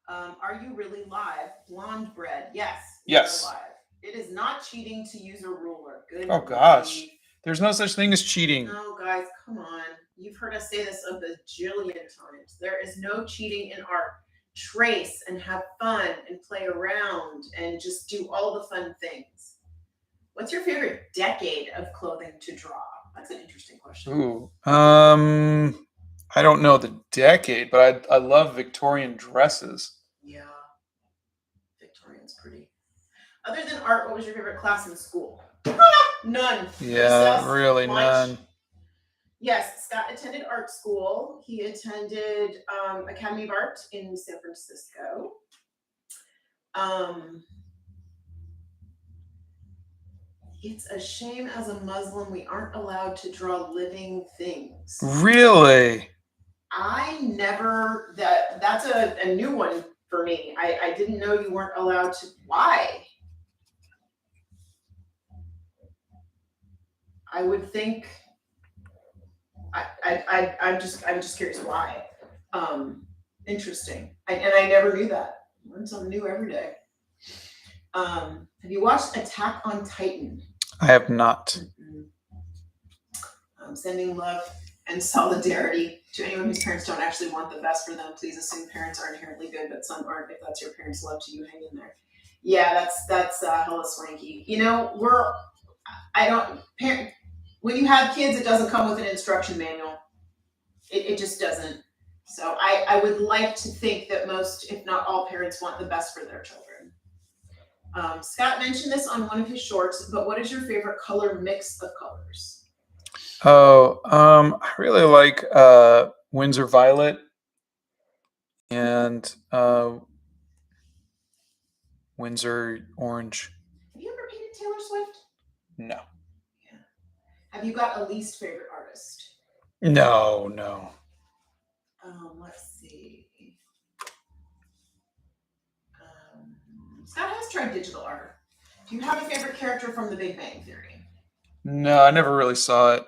Are you really live? Blonde bread. Yes. Yes. Live. It is not cheating to use a ruler. Good. Oh gosh. There's no such thing as cheating. No, guys, come on. You've heard us say this a bajillion times. There is no cheating in art. Trace and have fun and play around and just do all the fun things. What's your favorite decade of clothing to draw? That's an interesting question. Ooh. I don't know the decade, but I love Victorian dresses. Yeah. Victorian's pretty. Other than art, what was your favorite class in school? None. Yeah, Recess, really lunch. none. Yes, Scott attended art school. He attended Academy of Art in San Francisco. It's a shame as a Muslim we aren't allowed to draw living things. Really? I never, that's a new one for me. I didn't know you weren't allowed to. Why? I would think, I'm just curious why. Interesting. And I never knew that. Learn something new every day. Have you watched Attack on Titan? I have not. Sending love and solidarity to anyone whose parents don't actually want the best for them. Please assume parents are inherently good, but some aren't. If that's your parents' love to you, hang in there. Yeah, that's hella swanky. When you have kids, it doesn't come with an instruction manual. It just doesn't. So I would like to think that most, if not all, parents want the best for their children. Scott mentioned this on one of his shorts, but what is your favorite color mix of colors? Oh, I really like Windsor Violet and Windsor Orange. Have you ever painted Taylor Swift? No. Yeah. Have you got a least favorite artist? No. Let's see. Scott has tried digital art. Do you have a favorite character from The Big Bang Theory? No, I never really saw it.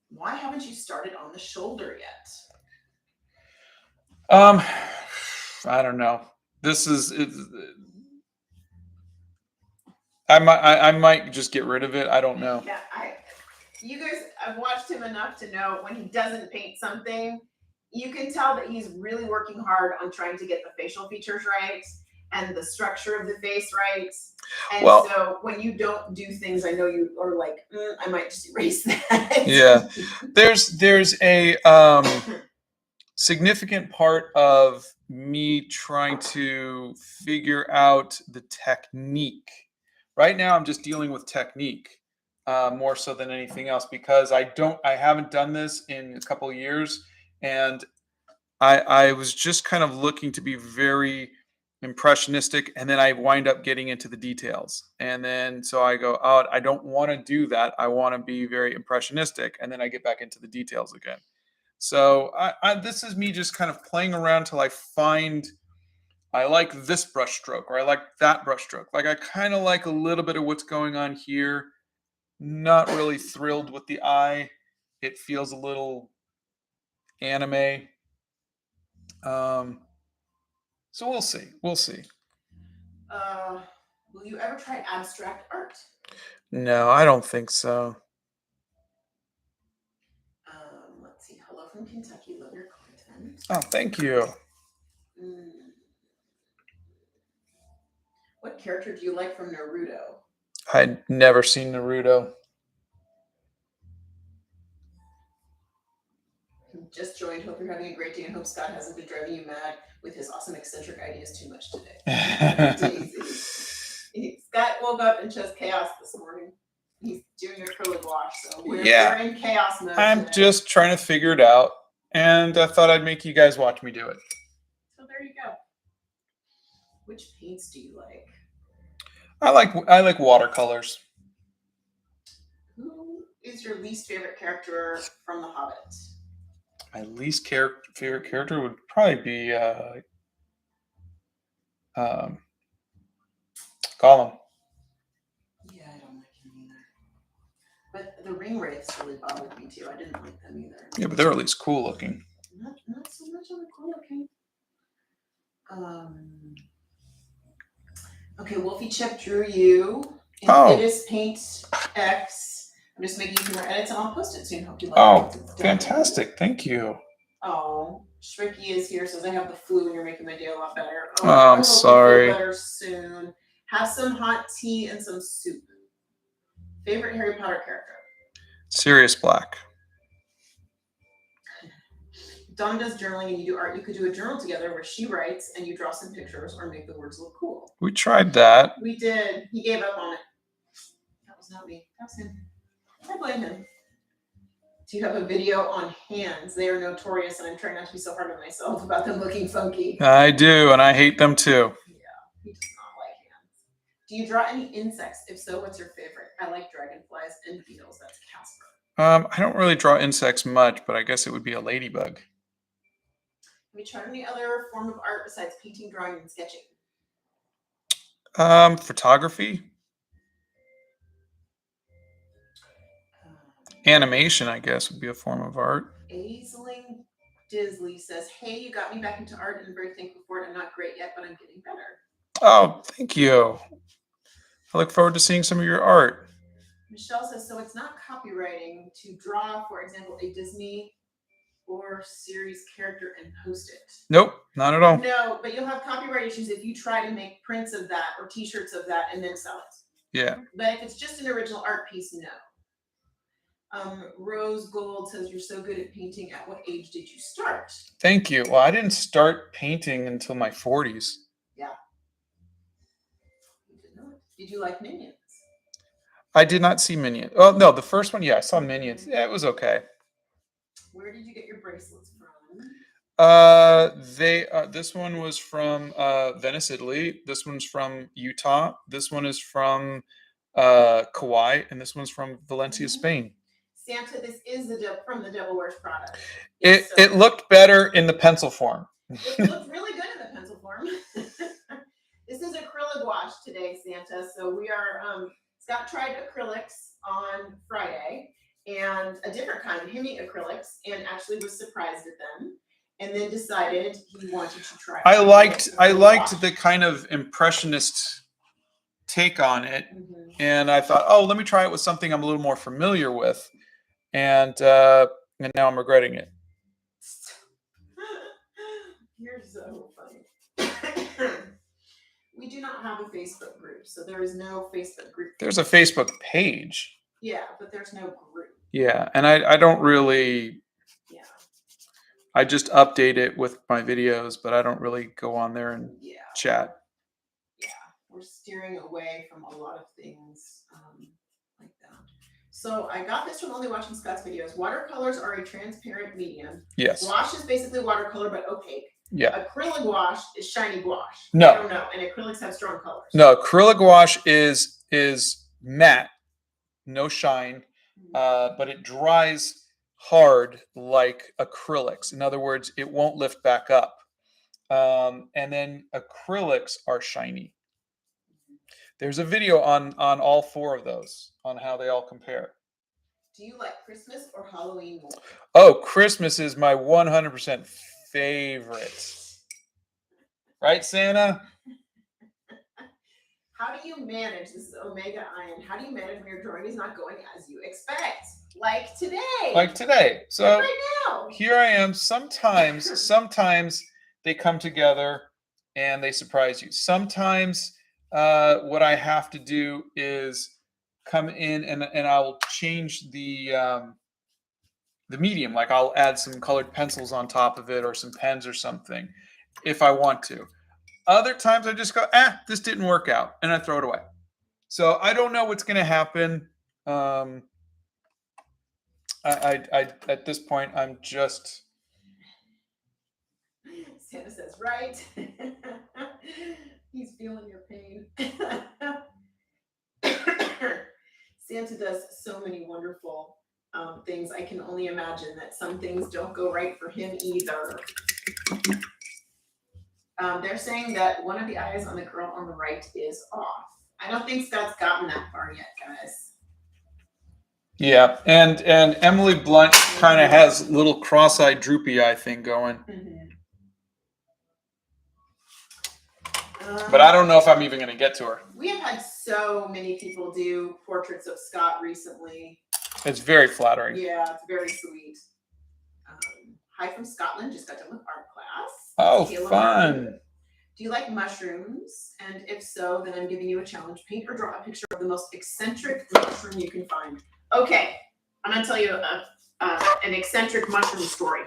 Why haven't you started on the shoulder yet? I don't know. I might just get rid of it. I don't know. Yeah, you guys, I've watched him enough to know when he doesn't paint something, you can tell that he's really working hard on trying to get the facial features right and the structure of the face right. And so when you don't do things, I know you are like, I might just erase that. Yeah. There's a significant part of me trying to figure out the technique. Right now, I'm just dealing with technique more so than anything else because I haven't done this in a couple of years, and I was just kind of looking to be very impressionistic, and then I wind up getting into the details, and then so I go, oh, I don't want to do that. I want to be very impressionistic, and then I get back into the details again. So this is me just kind of playing around till I find I like this brush stroke, or I like that brush stroke. Like I kind of like a little bit of what's going on here. Not really thrilled with the eye. It feels a little anime. So we'll see. We'll see. Will you ever try abstract art? No, I don't think so. Let's see. Hello from Kentucky. Love your content. Oh, thank you. What character do you like from Naruto? I'd never seen Naruto. Just joined. Hope you're having a great day and hope Scott hasn't been driving you mad with his awesome eccentric ideas too much today. Scott woke up and chose chaos this morning. He's doing acrylic wash, so we're in chaos mode. I'm just trying to figure it out, and I thought I'd make you guys watch me do it. So there you go. Which paints do you like? I like watercolors. Who is your least favorite character from The Hobbit? My least favorite character would probably be Gollum. Yeah, I don't like him either. But the ring wraiths really bothered me too. I didn't like them either. Yeah, but they're at least cool looking. Not so much on the cool looking. Okay, Wolfie Chip drew you in Fittest Paint X. I'm just making some more edits and I'll post it soon. Hope you like it. Oh, fantastic. Thank you. Oh, Shricky is here, says I have the flu and you're making my day a lot better. Oh, I'm sorry. Feel better soon. Have some hot tea and some soup. Favorite Harry Potter character? Sirius Black. Dawn does journaling and you do art. You could do a journal together where she writes and you draw some pictures or make the words look cool. We tried that. We did. He gave up on it. That was not me. That was him. I blame him. Do you have a video on hands? They are notorious, and I'm trying not to be so hard on myself about them looking funky. I do, and I hate them too. Yeah, he does not like hands. Do you draw any insects? If so, what's your favorite? I like dragonflies and beetles. That's Casper. I don't really draw insects much, but I guess it would be a ladybug. Have you tried any other form of art besides painting, drawing, and sketching? Photography. Animation, I guess, would be a form of art. Aisling Disley says, hey, you got me back into art and I'm very thankful for it. I'm not great yet, but I'm getting better. Oh, thank you. I look forward to seeing some of your art. Michelle says, so it's not copywriting to draw, for example, a Disney or series character and post it. Nope, not at all. No, but you'll have copyright issues if you try to make prints of that or t-shirts of that and then sell it. Yeah. But if it's just an original art piece, no. Rose Gold says, you're so good at painting. At what age did you start? Thank you. Well, I didn't start painting until my 40s. Yeah. You did not. Did you like Minions? I did not see Minions. Oh, no, the first one, yeah, I saw Minions. Yeah, it was okay. Where did you get your bracelets from? This one was from Venice, Italy. This one's from Utah. This one is from Kauai, and this one's from Valencia, Spain. Santa, this is from the Devil Wears Prada. It looked better in the pencil form. It looked really good in the pencil form. This is Acrylic Gouache today, Santa. So we are, Scott tried acrylics on Friday, and a different kind of Hemi acrylics, and actually was surprised at them, and then decided he wanted to try. I liked the kind of Impressionist take on it, and I thought, oh, let me try it with something I'm a little more familiar with, and now I'm regretting it. You're so funny. We do not have a Facebook group, so there is no Facebook group. There's a Facebook page. Yeah, but there's no group. Yeah, and I don't really. Yeah. I just update it with my videos, but I don't really go on there and chat. Yeah, we're steering away from a lot of things like that. So I got this from only watching Scott's videos. Watercolors are a transparent medium. Yes. Gouache is basically watercolor, but opaque. Yeah. Acrylic gouache is shiny gouache. No. I don't know. And acrylics have strong colors. No, acrylic gouache is matte, no shine, but it dries hard like acrylics. In other words, it won't lift back up. And then acrylics are shiny. There's a video on all 4 of those on how they all compare. Do you like Christmas or Halloween more? Oh, Christmas is my 100% favorite. Right, Santa? How do you manage, this is Omega Iron, how do you manage when your drawing is not going as you expect? Like today. Like today. So right now. Here I am. Sometimes they come together and they surprise you. Sometimes what I have to do is come in and I'll change the medium. Like I'll add some colored pencils on top of it or some pens or something if I want to. Other times I just go, this didn't work out, and I throw it away. So I don't know what's going to happen. I at this point I'm just. Santa says, right. He's feeling your pain. Santa does so many wonderful things. I can only imagine that some things don't go right for him either. They're saying that one of the eyes on the girl on the right is off. I don't think Scott's gotten that far yet, guys. Yeah, and Emily Blunt kind of has little cross-eyed, droopy eye thing going. But I don't know if I'm even going to get to her. We have had so many people do portraits of Scott recently. It's very flattering. Yeah, it's very sweet. Hi from Scotland. Just got done with art class. Oh, Kayla fun. Martin. Do you like mushrooms? And if so, then I'm giving you a challenge. Paint or draw a picture of the most eccentric mushroom you can find. Okay, I'm going to tell you an eccentric mushroom story.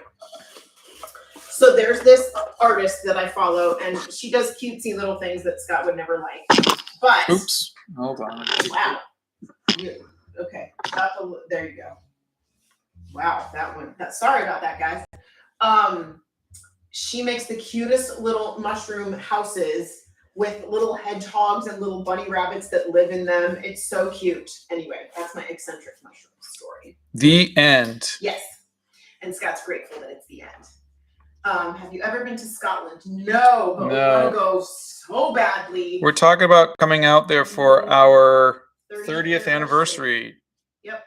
So there's this artist that I follow, and she does cutesy little things that Scott would never like. But oops, hold on. Wow. Okay, there you go. Wow, that one. Sorry about that, guys. She makes the cutest little mushroom houses with little hedgehogs and little bunny rabbits that live in them. It's so cute. Anyway, that's my eccentric mushroom story. The end. Yes. And Scott's grateful that it's the end. Have you ever been to Scotland? No, but we want to go so badly. We're talking about coming out there for our 30th anniversary. Yep.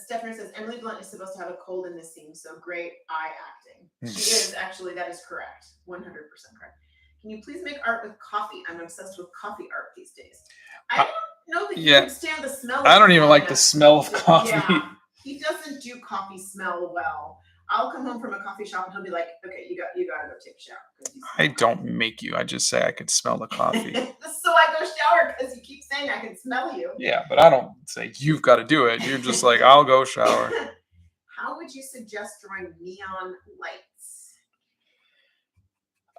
Stephanie says, Emily Blunt is supposed to have a cold in this scene, so great eye acting. She is, actually, that is correct. 100% correct. Can you please make art with coffee? I'm obsessed with coffee art these days. I don't know that you can stand the smell of I don't even like the smell of coffee. Yeah, he doesn't do coffee smell well. I'll come home from a coffee shop and he'll be like, okay, you gotta go take a shower. I don't make you. I just say I can smell the coffee. So I go shower because you keep saying I can smell you. Yeah, but I don't say you've got to do it. You're just like, I'll go shower. How would you suggest drawing neon lights?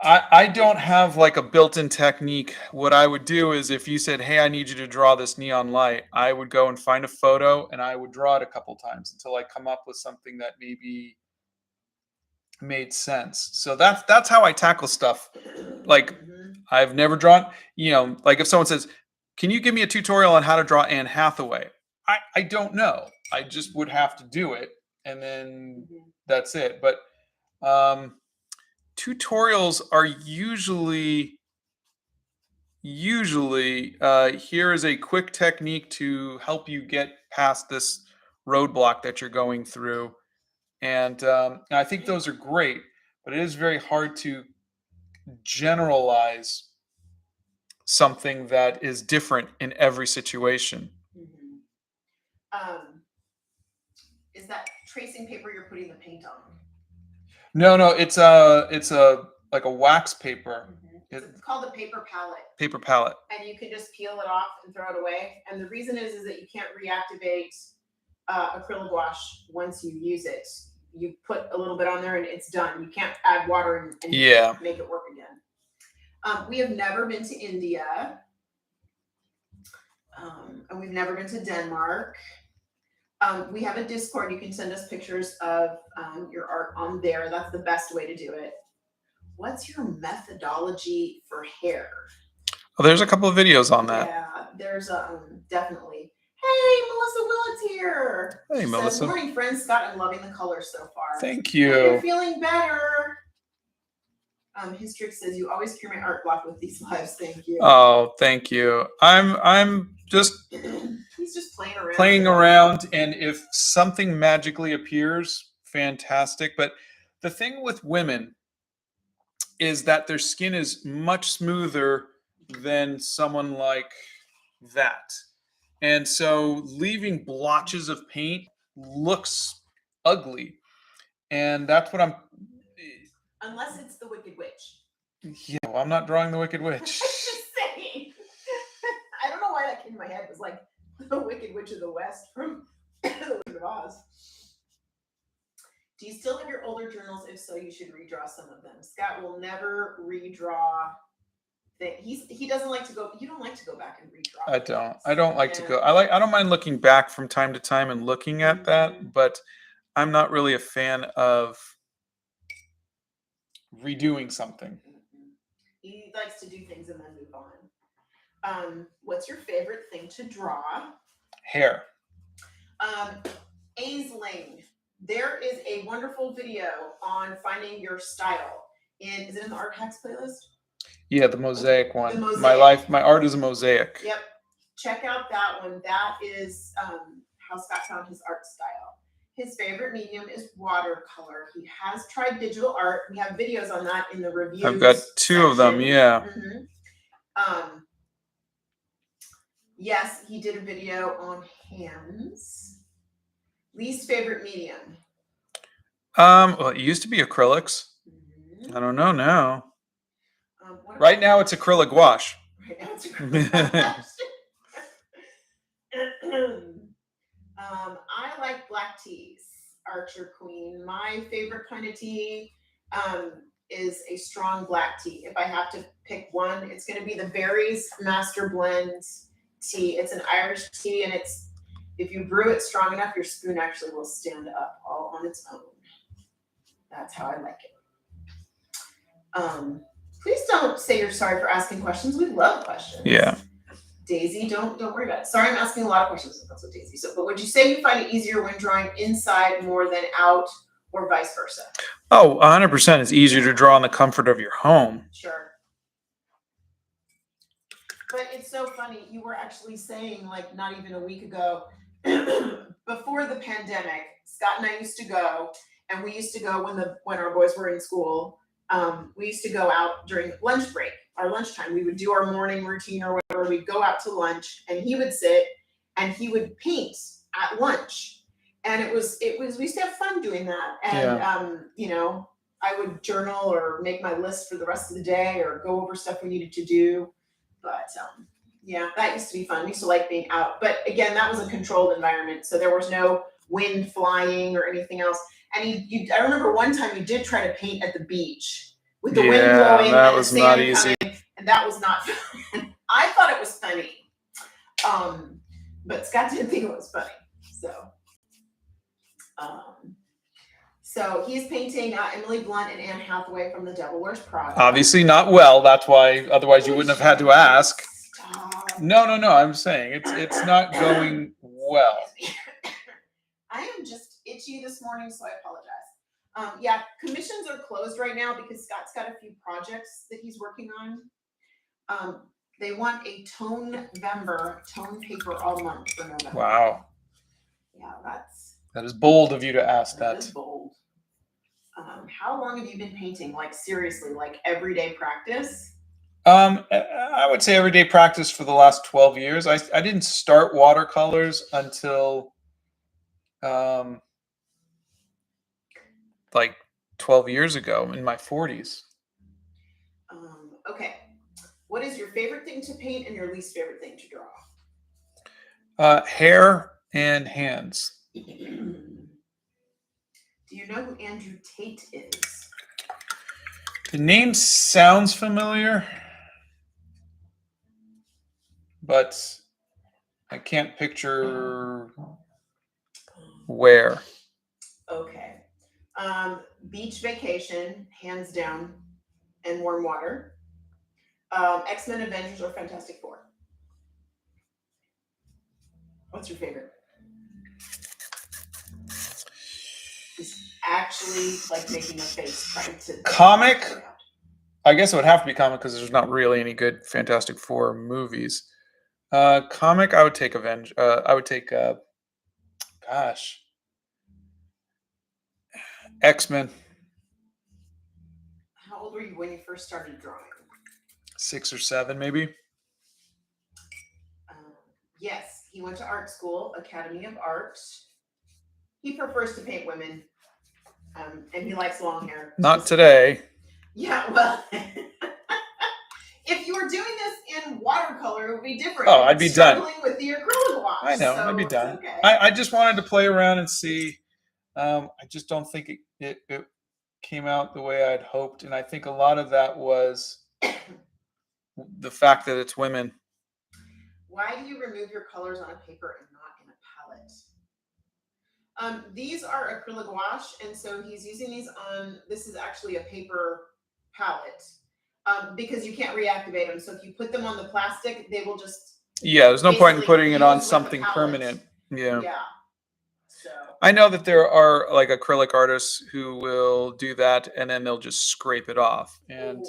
I don't have like a built-in technique. What I would do is if you said, hey, I need you to draw this neon light, I would go and find a photo and I would draw it a couple times until I come up with something that maybe made sense. So that's how I tackle stuff. Like I've never drawn, like if someone says, can you give me a tutorial on how to draw Anne Hathaway? I don't know. I just would have to do it and then that's it. But tutorials are usually here is a quick technique to help you get past this roadblock that you're going through. And I think those are great, but it is very hard to generalize something that is different in every situation. Is that tracing paper you're putting the paint on? No, it's a like a wax paper. It's called a paper palette. Paper palette. And you can just peel it off and throw it away. And the reason is that you can't reactivate acrylic gouache once you use it. You put a little bit on there and it's done. You can't add water and make it work again. We have never been to India. And we've never been to Denmark. We have a Discord. You can send us pictures of your art on there. That's the best way to do it. What's your methodology for hair? Oh, there's a couple of videos on that. Yeah, there's definitely. Hey, Melissa Willits here. Hey, Melissa. Good morning, friends. Scott, I'm loving the colors so far. Thank you. Hope you're feeling better. Histrix says, you always cure my art block with these lives. Thank you. Oh, thank you. I'm just He's just playing around, and if something magically appears, fantastic. But the thing with women is that their skin is much smoother than someone like that. And so leaving blotches of paint looks ugly. And that's what I'm. Unless it's the Wicked Witch. Yeah, well, I'm not drawing the Wicked Witch. Just saying. I don't know why that came to my head. It was like the Wicked Witch of the West from The Wizard of Oz. Do you still have your older journals? If so, you should redraw some of them. Scott will never redraw. He doesn't like to go. You don't like to go back and redraw. I don't like to go. I don't mind looking back from time to time and looking at that, but I'm not really a fan of redoing something. He likes to do things and then move on. What's your favorite thing to draw? Hair. Aisling. There is a wonderful video on finding your style. Is it in the Art Hacks playlist? Yeah, the mosaic one. The mosaic. My art is a mosaic. Yep. Check out that one. That is how Scott found his art style. His favorite medium is watercolor. He has tried digital art. We have videos on that in the reviews. I've got two of them, yeah. Mm-hmm. Yes, he did a video on hands. Least favorite medium? Well, it used to be acrylics. Mm-hmm. I don't know now. Right now it's acrylic gouache. Right now it's acrylic gouache. I like black teas, Archer Queen. My favorite kind of tea is a strong black tea. If I have to pick one, it's going to be the Berries Master Blend tea. It's an Irish tea, and if you brew it strong enough, your spoon actually will stand up all on its own. That's how I like it. Please don't say you're sorry for asking questions. We love questions. Yeah. Daisy, don't worry about it. Sorry, I'm asking a lot of questions. That's what Daisy. But would you say you find it easier when drawing inside more than out, or vice versa? Oh, 100%. It's easier to draw in the comfort of your home. Sure. But it's so funny. You were actually saying, like, not even a week ago, before the pandemic, Scott and I used to go, and we used to go when our boys were in school. We used to go out during lunch break, our lunchtime. We would do our morning routine or whatever. We'd go out to lunch, and he would sit and he would paint at lunch. And it was we used to have fun doing that. And I would journal or make my list for the rest of the day or go over stuff we needed to do. But yeah, that used to be fun. We used to like being out. But again, that was a controlled environment, so there was no wind flying or anything else. And I remember one time you did try to paint at the beach with the wind blowing that and was the sand not easy. coming, and that was not fun. I thought it was funny, but Scott didn't think it was funny. So he's painting Emily Blunt and Anne Hathaway from The Devil Wears Prada. Obviously not well. That's why. Otherwise, you wouldn't have had to ask. Stop. No. I'm saying it's not going well. I am just itchy this morning, so I apologize. Yeah, commissions are closed right now because Scott's got a few projects that he's working on. They want a tone paper all month for November. Wow. Yeah, that is bold of you to ask that. That is bold. How long have you been painting? Like seriously, like everyday practice? I would say everyday practice for the last 12 years. I didn't start watercolors until like 12 years ago in my 40s. Okay. What is your favorite thing to paint and your least favorite thing to draw? Hair and hands. Do you know who Andrew Tate is? The name sounds familiar, but I can't picture where. Okay. Beach Vacation, hands down, and Warm Water. X-Men Avengers or Fantastic Four? What's your favorite? He's actually like making a face trying to comic. I guess it would have to be comic because there's not really any good Fantastic Four movies. Comic, I would take I would take gosh, X-Men. How old were you when you first started drawing? 6 or 7, maybe. Yes, he went to art school, Academy of Art. He prefers to paint women, and he likes long hair. Not today. Yeah, well, if you were doing this in watercolor, it would be different. Oh, I'd be done. Struggling with the acrylic wash. I know, so I'd be done. Okay. I just wanted to play around and see. I just don't think it came out the way I'd hoped, and I think a lot of that was the fact that it's women. Why do you remove your colors on a paper and not in a palette? These are acrylic gouache, and so he's using these on, this is actually a paper palette, because you can't reactivate them. So if you put them on the plastic, they will just... Yeah, there's no point in putting it on something permanent. Yeah. Yeah. So I know that there are like acrylic artists who will do that and then they'll just scrape it off. And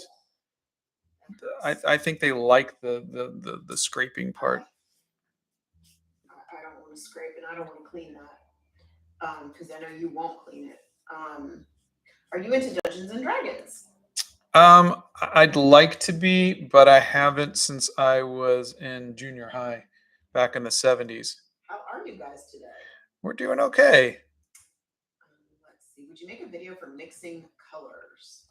I think they like the scraping part. I don't want to scrape and I don't want to clean that, because I know you won't clean it. Are you into Dungeons and Dragons? I'd like to be, but I haven't since I was in junior high back in the 70s. How are you guys today? We're doing okay. Let's see. Would you make a video for mixing colors?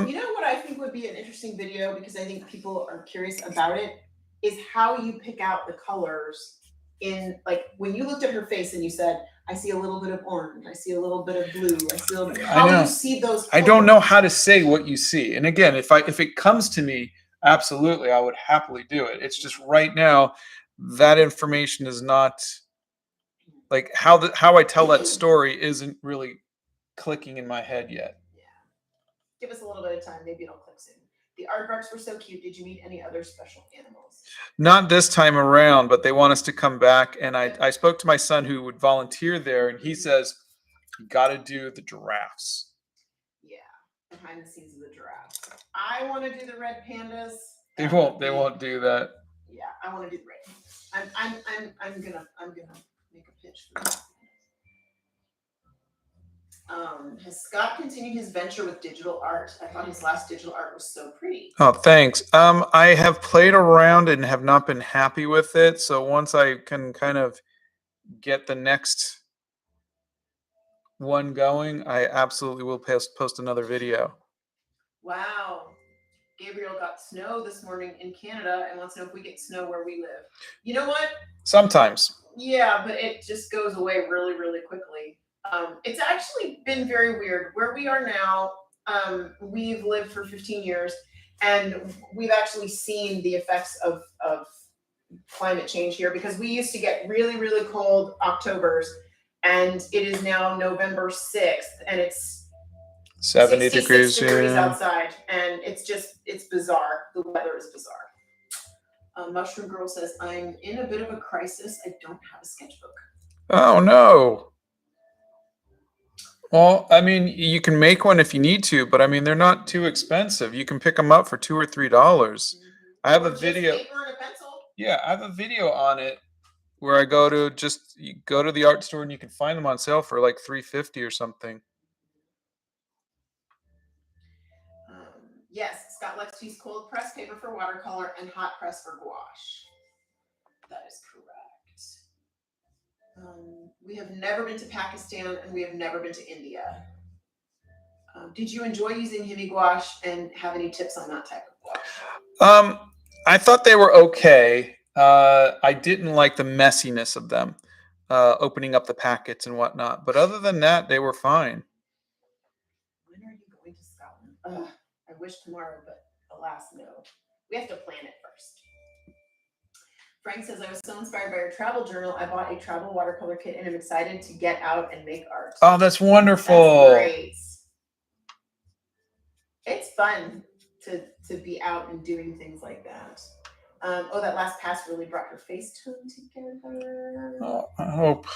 You know what I think would be an interesting video, because I think people are curious about it, is how you pick out the colors in, like, when you looked at her face and you said, I see a little bit of orange, I see a little bit of blue, I see a little bit, how do you see those colors? I don't know how to say what you see. And again, if it comes to me, absolutely, I would happily do it. It's just right now that information is not, like, how I tell that story isn't really clicking in my head yet. Yeah. Give us a little bit of time. Maybe it'll click soon. The aardvarks were so cute. Did you meet any other special animals? Not this time around, but they want us to come back. And I spoke to my son who would volunteer there, and he says, you got to do the giraffes. Yeah, behind the scenes of the giraffes. I want to do the red pandas. They won't do that. Yeah, I want to do the red pandas. I'm gonna make a pitch for that. Has Scott continued his venture with digital art? I thought his last digital art was so pretty. Oh, thanks. I have played around and have not been happy with it. So once I can kind of get the next one going, I absolutely will post another video. Wow. Gabriel got snow this morning in Canada and wants to know if we get snow where we live. You know what? Sometimes. Yeah, but it just goes away really, really quickly. It's actually been very weird. Where we are now, we've lived for 15 years, and we've actually seen the effects of climate change here, because we used to get really, really cold Octobers, and it is now November 6th, and it's 70 degrees outside, and it's bizarre. The weather is bizarre. Mushroom Girl says, I'm in a bit of a crisis. I don't have a sketchbook. Oh, no. Well, I mean, you can make one if you need to, but I mean, they're not too expensive. You can pick them up for $2 or $3. I have a video. Paper and a pencil. Yeah, I have a video on it where I go to you go to the art store and you can find them on sale for like $3.50 or something. Yes, Scott likes to use cold press paper for watercolor and hot press for gouache. That is correct. We have never been to Pakistan, and we have never been to India. Did you enjoy using hemi gouache, and have any tips on that type of gouache? I thought they were okay. I didn't like the messiness of them, opening up the packets and whatnot. But other than that, they were fine. When are you going to Scotland? I wish tomorrow, but alas, no. We have to plan it first. Frank says, I was so inspired by your travel journal. I bought a travel watercolor kit and I'm excited to get out and make art. Oh, that's wonderful. That's great. It's fun to be out and doing things like that. That last pass really brought her face tone together. Oh, I hope.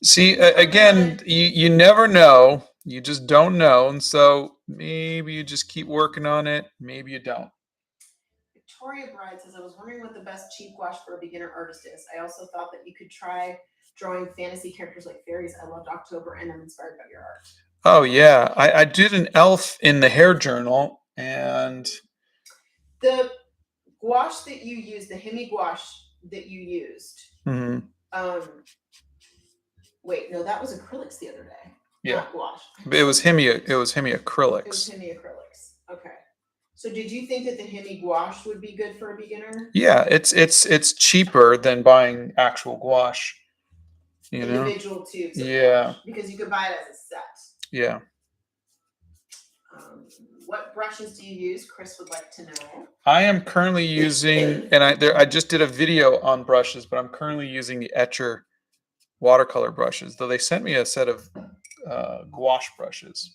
See, again, you never know. You just don't know. And so maybe you just keep working on it. Maybe you don't. Victoria Bride says, I was wondering what the best cheap gouache for a beginner artist is. I also thought that you could try drawing fantasy characters like fairies. I loved October and I'm inspired by your art. Oh yeah, I did an elf in the hair journal, and the gouache that you used, the hemi gouache that you used. Wait, no, that was acrylics the other day. Yeah, not gouache. It was hemi acrylics. It was hemi acrylics. Okay. So did you think that the hemi gouache would be good for a beginner? Yeah, it's cheaper than buying actual gouache. Individual tubes. Yeah. Gouache, because you could buy it as a set. Yeah. What brushes do you use? Chris would like to know. I am currently using, and I just did a video on brushes, but I'm currently using the Etcher watercolor brushes. Though they sent me a set of gouache brushes.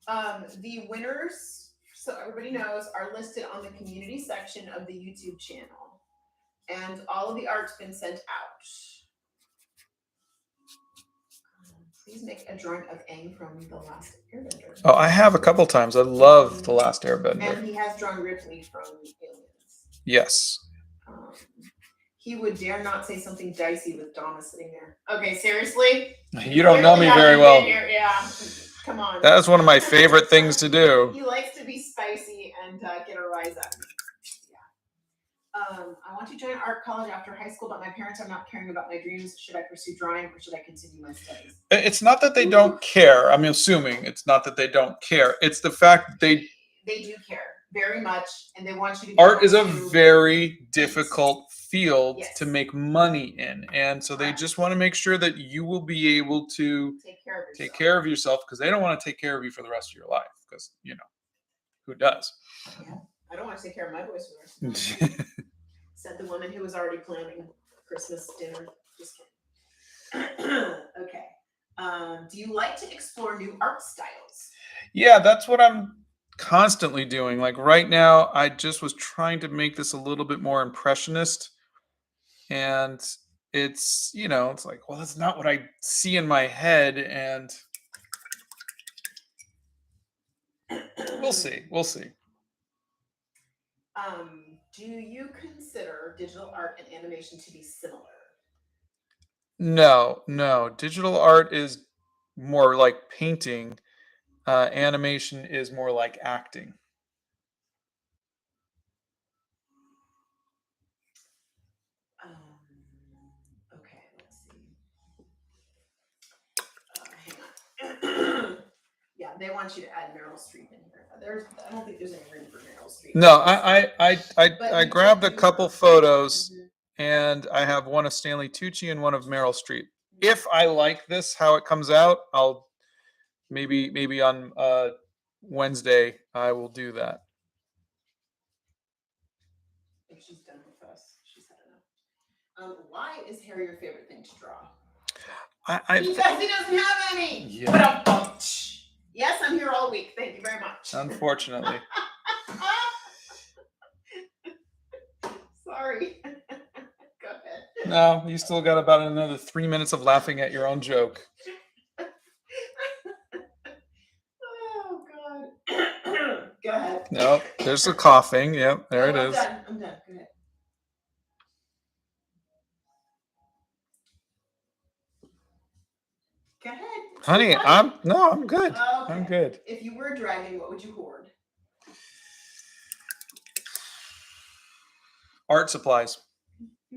The winners, so everybody knows, are listed on the community section of the YouTube channel, and all of the art's been sent out. Please make a drawing of Aang from The Last Airbender. Oh, I have a couple times. I love The Last Airbender. And he has drawn Ripley from Aliens. Yes. He would dare not say something dicey with Donna sitting there. Okay, seriously? You don't know me very well. Yeah, come on. That is one of my favorite things to do. He likes to be spicy and get a rise up. I want to join art college after high school, but my parents are not caring about my dreams. Should I pursue drawing or should I continue my studies? It's not that they don't care. I'm assuming it's not that they don't care. It's the fact that they do care very much, and they want you to. Art is a very difficult field to make money in, and so they just want to make sure that you will be able to take care of yourself because they don't want to take care of you for the rest of your life. Because who does? Yeah. I don't want to take care of my boys for the rest of my life. Said the woman who was already planning Christmas dinner. Just kidding. Okay. Do you like to explore new art styles? Yeah, that's what I'm constantly doing. Like right now, I just was trying to make this a little bit more impressionist. And it's, it's like, well, that's not what I see in my head. And we'll see. We'll see. Do you consider digital art and animation to be similar? No. Digital art is more like painting. Animation is more like acting. Okay, let's see. Hang on. Yeah, they want you to add Meryl Streep in here. I don't think there's any room for Meryl Streep. No, I grabbed a couple photos, and I have one of Stanley Tucci and one of Meryl Streep. If I like this, how it comes out, I'll maybe on Wednesday I will do that. If she's done with us, she's had enough. Why is hair your favorite thing to draw? Because he doesn't have any. Yeah. Yes, I'm here all week. Thank you very much. Unfortunately. Sorry. Go ahead. No, you still got about another 3 minutes of laughing at your own joke. Oh, God. Go ahead. Nope. There's the coughing. Yep, there it is. I'm done. Go ahead. Go ahead. Honey, I'm good. Okay. I'm good. If you were a dragon, what would you hoard? Art supplies.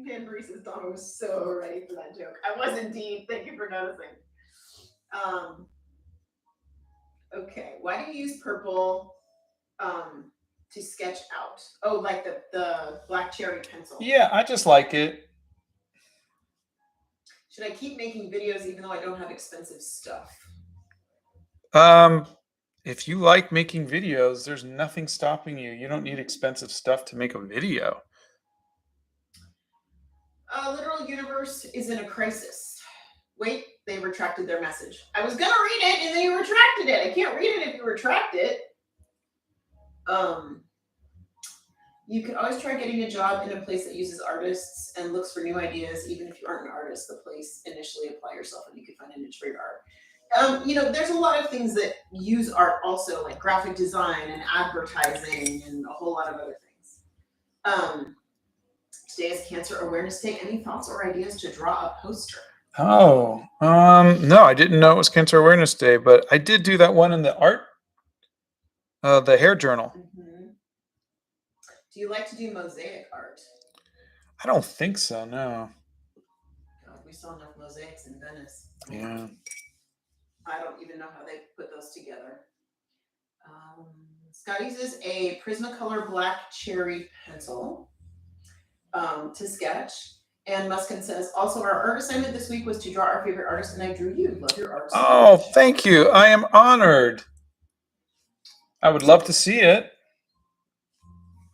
Dan Marie says Donna was so ready for that joke. I was indeed. Thank you for noticing. Okay. Why do you use purple to sketch out? Oh, like the black cherry pencil. Yeah, I just like it. Should I keep making videos even though I don't have expensive stuff? If you like making videos, there's nothing stopping you. You don't need expensive stuff to make a video. Literal universe is in a crisis. Wait, they retracted their message. I was gonna read it and then you retracted it. I can't read it if you retract it. You can always try getting a job in a place that uses artists and looks for new ideas. Even if you aren't an artist, the place initially apply yourself and you can find a niche for your art. there's a lot of things that use art also, like graphic design and advertising and a whole lot of other things. Today is Cancer Awareness Day. Any thoughts or ideas to draw a poster? Oh, no, I didn't know it was Cancer Awareness Day, but I did do that one in the art, the hair journal. Mm-hmm. Do you like to do mosaic art? I don't think so, no. God, we saw enough mosaics in Venice. Yeah. I don't even know how they put those together. Scott uses a Prismacolor black cherry pencil to sketch. And Muskin says, also, our art assignment this week was to draw our favorite artist, and I drew you. Love your art. Oh, thank you. I am honored. I would love to see it.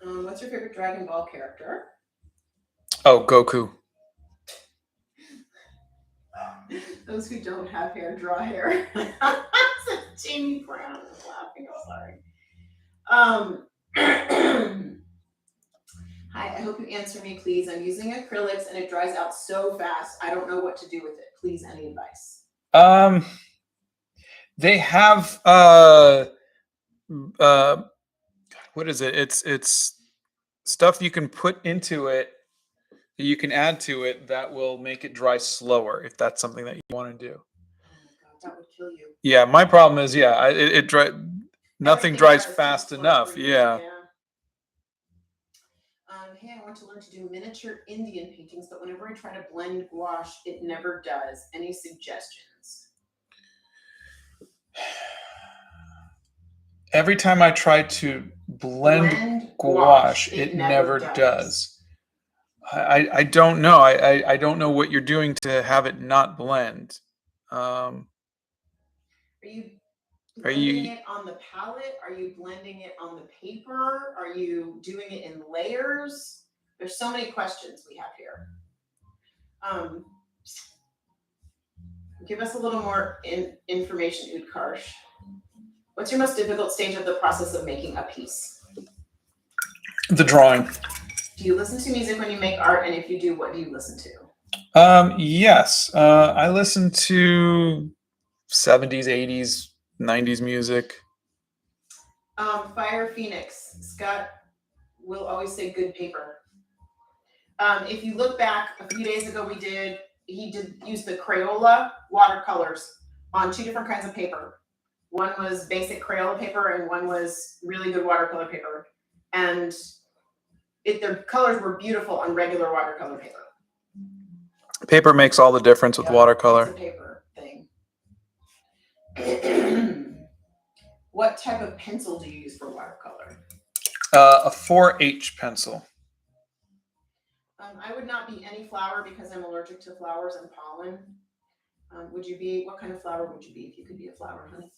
What's your favorite Dragon Ball character? Oh, Goku. Those who don't have hair, draw hair. Jamie Brown is laughing. I'm sorry. Hi, I hope you answer me, please. I'm using acrylics and it dries out so fast. I don't know what to do with it. Please, any advice? They have what is it? It's stuff you can put into it, that you can add to it, that will make it dry slower if that's something that you want to do. Oh my God, that would kill you. Yeah, my problem is, yeah, it dry. Nothing Everything dries too fast slow enough. for you, Yeah. Hey, I want to learn to do miniature Indian paintings, but whenever I try to blend gouache, it never does. Any suggestions? Every time I try to blend gouache, it never does. I don't know. I don't know what you're doing to have it not blend. Are you blending it on the palette? Are you blending it on the paper? Are you doing it in layers? There's so many questions we have here. Give us a little more information, Utkarsh. What's your most difficult stage of the process of making a piece? The drawing. Do you listen to music when you make art? And if you do, what do you listen to? Yes. I listen to 70s, 80s, 90s music. Fire Phoenix. Scott will always say good paper. If you look back a few days ago, he did use the Crayola watercolors on 2 different kinds of paper. One was basic Crayola paper and one was really good watercolor paper. And their colors were beautiful on regular watercolor paper. Paper makes all the difference with watercolor. It's a paper thing. What type of pencil do you use for watercolor? A 4H pencil. I would not be any flower because I'm allergic to flowers and pollen. What kind of flower would you be if you could be a flower, honey?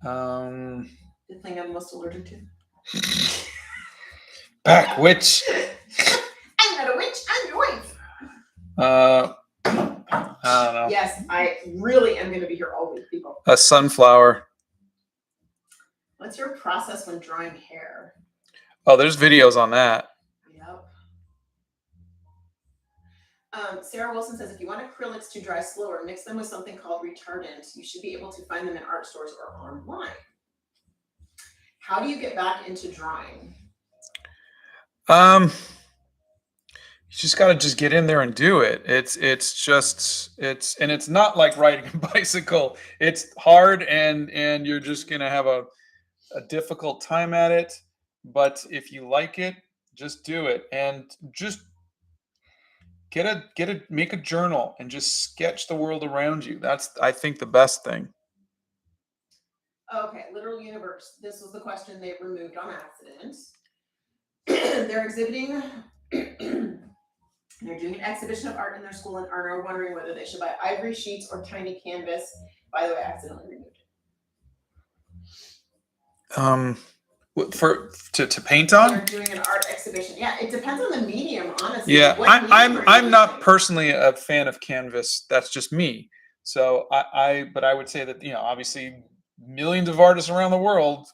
The thing I'm most allergic to? Back witch. I'm not a witch, I'm your wife. I don't know. Yes, I really am going to be here all week, people. A sunflower. What's your process when drawing hair? Oh, there's videos on that. Yep. Sarah Wilson says, if you want acrylics to dry slower, mix them with something called retardant. You should be able to find them in art stores or online. How do you get back into drawing? You just got to just get in there and do it. It's not like riding a bicycle. It's hard and you're just going to have a difficult time at it. But if you like it, just do it. And just make a journal and just sketch the world around you. That's, I think, the best thing. Okay, Literal Universe. This was the question they removed on accident. They're exhibiting, they're doing an exhibition of art in their school and are wondering whether they should buy ivory sheets or tiny canvas. By the way, I accidentally removed it. To paint on? They're doing an art exhibition. Yeah, it depends on the medium, honestly. Yeah, I'm not personally a fan of canvas. That's just me. So but I would say that, obviously millions of artists around the world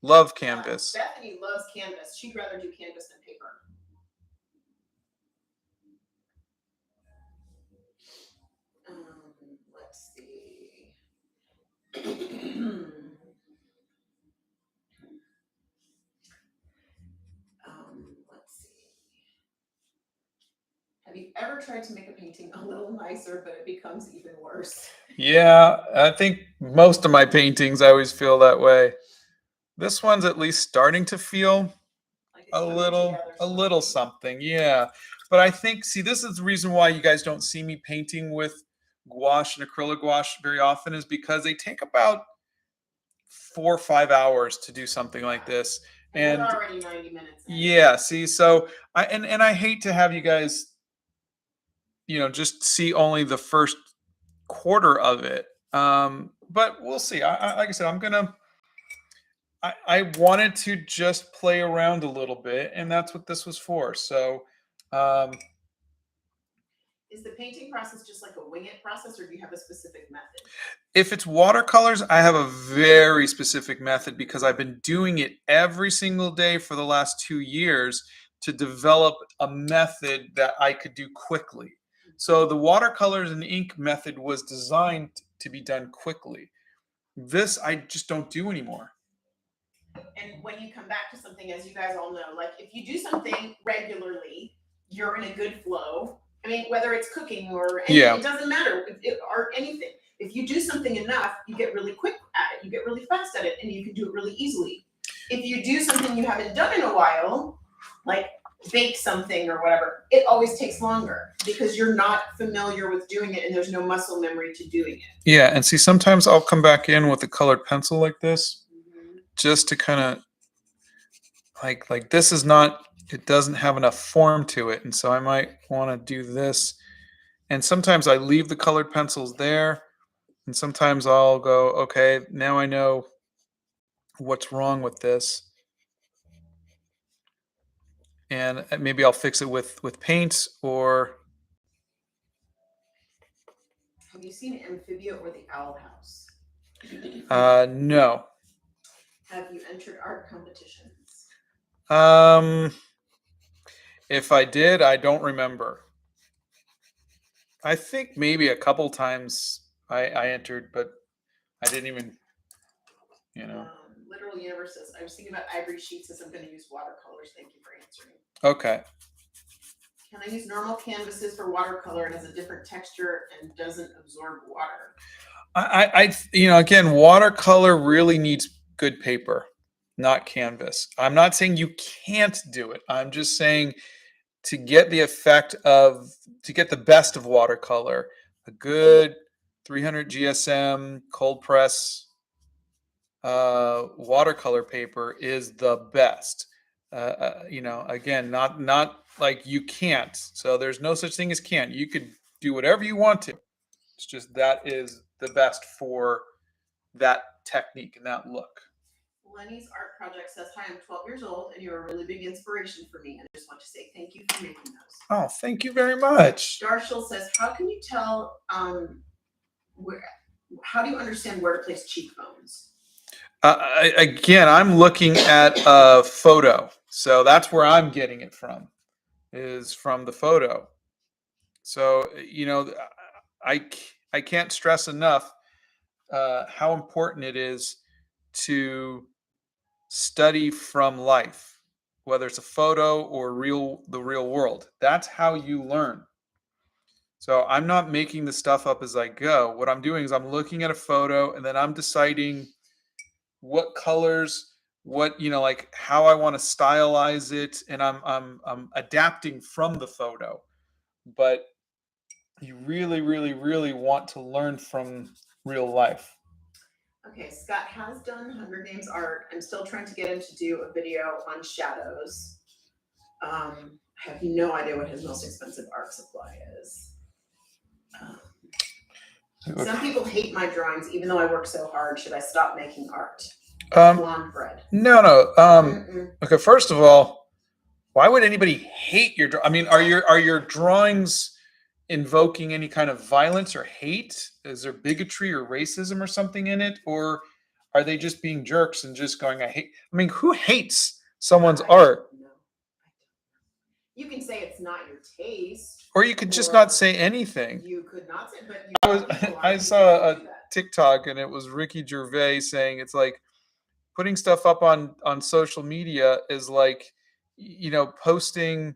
love canvas. Bethany loves canvas. She'd rather do canvas than paper. Let's see. Have you ever tried to make a painting a little nicer, but it becomes even worse? Yeah, I think most of my paintings I always feel that way. This one's at least starting to feel Like it's a coming little together something, yeah. But I think, see, this is the reason why you guys don't see me painting with gouache and acrylic gouache very often, is because they take about 4 or 5 hours to do something like this. And we're And already 90 minutes in. yeah, see, so I hate to have you guys, just see only the first quarter of it. But we'll see. Like I said, I wanted to just play around a little bit, and that's what this was for. So, um, Is the painting process just like a wing it process, or do you have a specific method? if it's watercolors, I have a very specific method because I've been doing it every single day for the last 2 years to develop a method that I could do quickly. So the watercolors and ink method was designed to be done quickly. This I just don't do anymore. And when you come back to something, as you guys all know, like if you do something regularly, you're in a good flow. I mean, whether it's cooking or anything, Yeah. it doesn't matter, or anything. If you do something enough, you get really quick at it, you get really fast at it, and you can do it really easily. If you do something you haven't done in a while, like bake something or whatever, it always takes longer because you're not familiar with doing it and there's no muscle memory to doing it. Yeah, and see, sometimes I'll come back in with a colored pencil like this, Mm-hmm. just to kind of like this is not, it doesn't have enough form to it, and so I might want to do this. And sometimes I leave the colored pencils there, and sometimes I'll go, okay, now I know what's wrong with this, and maybe I'll fix it with paint or Have you seen Amphibia or the Owl House? no. Have you entered art competitions? If I did, I don't remember. I think maybe a couple times I entered, but I didn't even, Literal Universe says, I was thinking about ivory sheets as I'm going to use watercolors. Thank you for answering. Okay. Can I use normal canvases for watercolor? It has a different texture and doesn't absorb water. Again, watercolor really needs good paper, not canvas. I'm not saying you can't do it. I'm just saying to get the best of watercolor, a good 300 GSM cold press watercolor paper is the best. Again, not like you can't. So there's no such thing as can't. You could do whatever you want to. It's just that is the best for that technique and that look. Lenny's art project says, hi, I'm 12 years old and you're a really big inspiration for me. And I just want to say thank you for making those. Oh, thank you very much. Darshall says, how can you tell how do you understand where to place cheekbones? Again, I'm looking at a photo. So that's where I'm getting it from, is from the photo. So, I can't stress enough how important it is to study from life, whether it's a photo or the real world. That's how you learn. So I'm not making the stuff up as I go. What I'm doing is I'm looking at a photo and then I'm deciding what colors, like how I want to stylize it, and I'm adapting from the photo. But you really, really, really want to learn from real life. Okay, Scott has done Hunger Games art. I'm still trying to get him to do a video on shadows. I have no idea what his most expensive art supply is. Some people hate my drawings, even though I work so hard. Should I stop making art? Blonde bread. No. Okay, first of all, why would anybody hate your? I mean, are your drawings invoking any kind of violence or hate? Is there bigotry or racism or something in it, or are they just being jerks and just going, I hate? I mean, who hates someone's art? You can say it's not your taste, or you could just not say anything. You could not say, but I saw a TikTok and it was Ricky Gervais saying it's like putting stuff up on social media is like, posting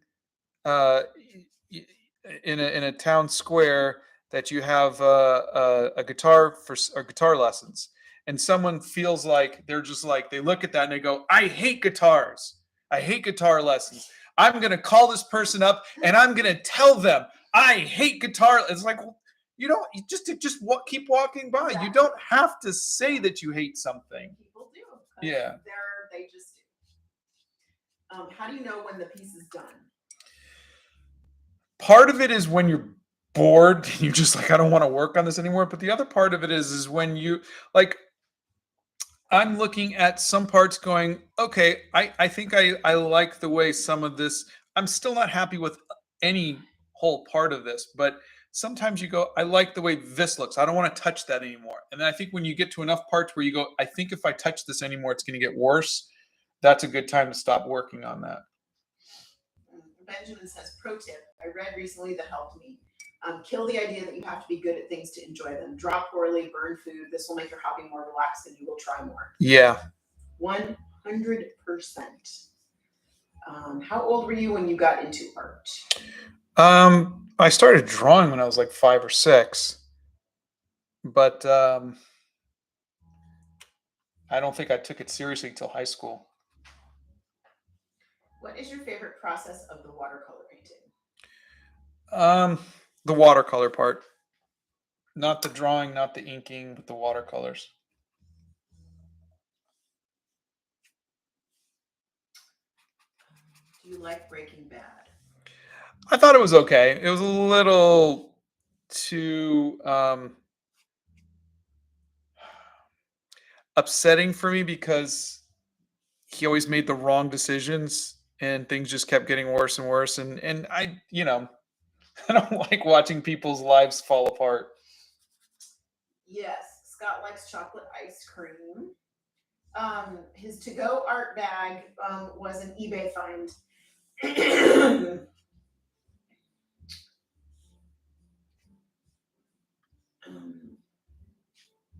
in a town square that you have a guitar or guitar lessons, and someone feels like they're just like they look at that and they go, "I hate guitars. I hate guitar lessons. I'm gonna call this person up and I'm gonna tell them I hate guitar." It's like, well, you don't you just keep walking by. You don't have to say that you hate something. People do. Yeah. They just do. How do you know when the piece is done? Part of it is when you're bored, you're just like, I don't want to work on this anymore. But the other part of it is when you like, I'm looking at some parts going, okay, I think I like the way some of this, I'm still not happy with any whole part of this, but sometimes you go, I like the way this looks. I don't want to touch that anymore. And then I think when you get to enough parts where you go, I think if I touch this anymore, it's going to get worse. That's a good time to stop working on that. Benjamin says, pro tip, I read recently that helped me. Kill the idea that you have to be good at things to enjoy them. Draw poorly, burn food. This will make your hobby more relaxed and you will try more. Yeah. 100%. How old were you when you got into art? I started drawing when I was like 5 or 6, but I don't think I took it seriously until high school. What is your favorite process of the watercolor painting? The watercolor part, not the drawing, not the inking, but the watercolors. Do you like Breaking Bad? I thought it was okay. It was a little too upsetting for me because he always made the wrong decisions and things just kept getting worse and worse. And I, I don't like watching people's lives fall apart. Yes, Scott likes chocolate ice cream. His to-go art bag was an eBay find.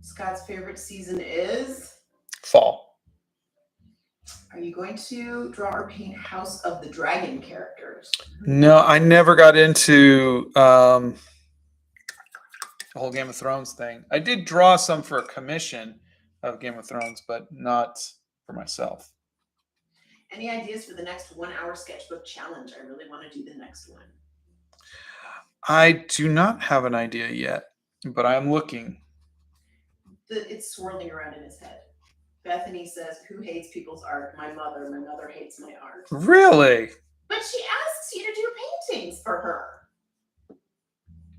Scott's favorite season is Fall. Are you going to draw or paint House of the Dragon characters? No, I never got into the whole Game of Thrones thing. I did draw some for a commission of Game of Thrones, but not for myself. Any ideas for the next 1 hour sketchbook challenge? I really want to do the next one. I do not have an idea yet, but I am looking. It's swirling around in his head. Bethany says, who hates people's art? My mother. My mother hates my art. Really? But she asks you to do paintings for her.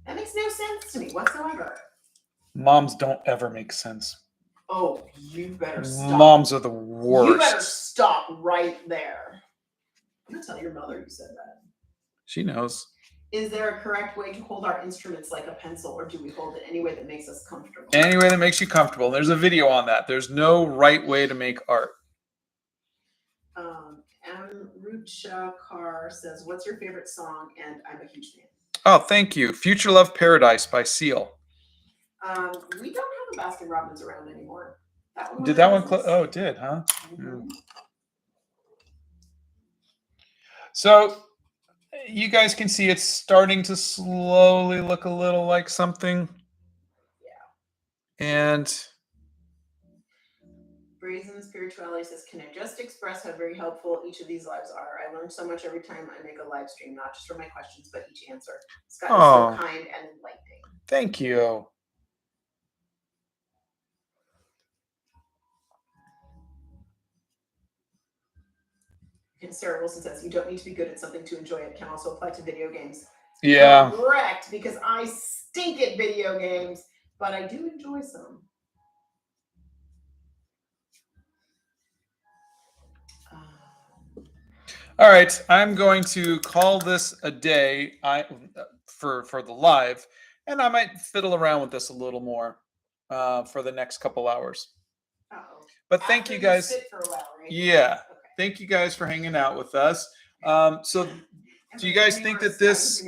That makes no sense to me whatsoever. Moms don't ever make sense. Oh, you better stop. Moms are the worst. You better stop right there. I'm going to tell your mother you said that. She knows. Is there a correct way to hold our instruments like a pencil, or do we hold it any way that makes us comfortable? Any way that makes you comfortable. There's a video on that. There's no right way to make art. Amrucha Carr says, what's your favorite song? And I'm a huge fan. Oh, thank you. Future Love Paradise by Seal. We don't have a Baskin Robbins around anymore. Did that one close? Oh, it did, huh? Mm-hmm. Yeah. So you guys can see it's starting to slowly look a little like something. Yeah. And Brazen Spirituality says, can I just express how very helpful each of these lives are? I learn so much every time I make a live stream, not just from my questions, but each answer. Scott is so kind and enlightening. Thank you. And Sarah Wilson says, you don't need to be good at something to enjoy it. Can also apply to video games. Yeah. Correct, because I stink at video games, but I do enjoy some. All right, I'm going to call this a day for the live, and I might fiddle around with this a little more for the next couple hours. Uh-oh. But thank you guys. Sit for a while, right? Yeah. Okay. Thank you guys for hanging out with us. So do you guys think that this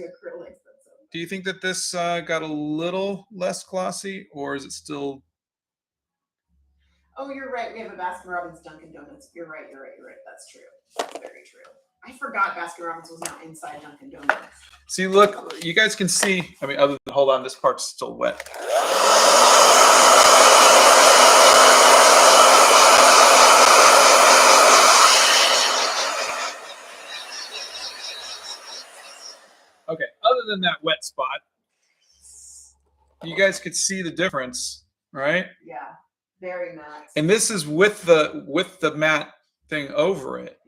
do you think that this got a little less glossy, or is it still? Oh, you're right. We have a Baskin Robbins Dunkin' Donuts. You're right. That's true. That's very true. I forgot Baskin Robbins was now inside Dunkin' Donuts. See, look, you guys can see. I mean, other than, hold on, this part's still wet. Okay, other than that wet spot, you guys could see the difference, right? Yeah, very matte. And this is with the matte thing over it.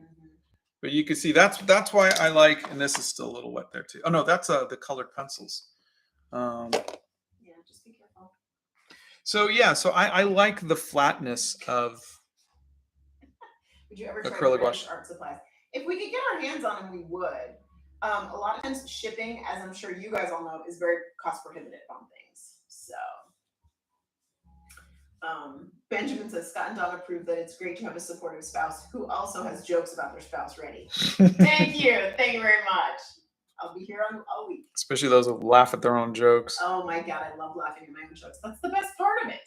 But you can see that's why I like, and this is still a little wet there too. Oh no, that's the colored pencils. Yeah, just be careful. So yeah, so I like the flatness of Would you ever try acrylic British wash. art supplies? If we could get our hands on them, we would. A lot of times shipping, as I'm sure you guys all know, is very cost prohibitive on things. So Benjamin says Scott and Donna prove that it's great to have a supportive spouse who also has jokes about their spouse ready. Thank you very much. I'll be here all week. Especially those who laugh at their own jokes. Oh my god, I love laughing at my own jokes. That's the best part of it.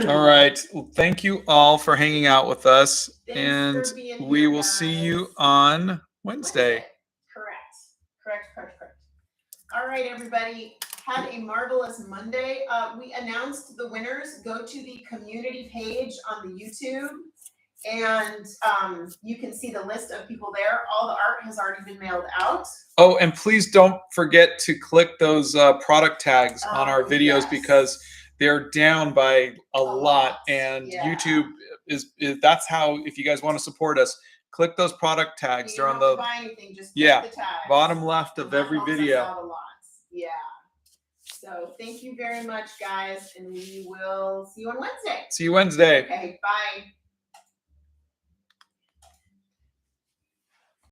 All right. Well, thank you all for hanging out with us. Thanks and for being we here, will see guys. you on Wednesday. Correct. All right, everybody. Have a marvelous Monday. We announced the winners. Go to the community page on the YouTube, and you can see the list of people there. All the art has already been mailed out. Oh, and please don't forget to click those product tags on our videos, yes. because they're down by a lot. And Yeah. YouTube is that's how, if you guys want to support us, click those product tags. You They're don't on have the to buy anything, just yeah, click the tags. bottom left of That every helps us video. out a lot. Yeah. So thank you very much, guys, and we will see you on Wednesday. See you Wednesday. Okay, bye.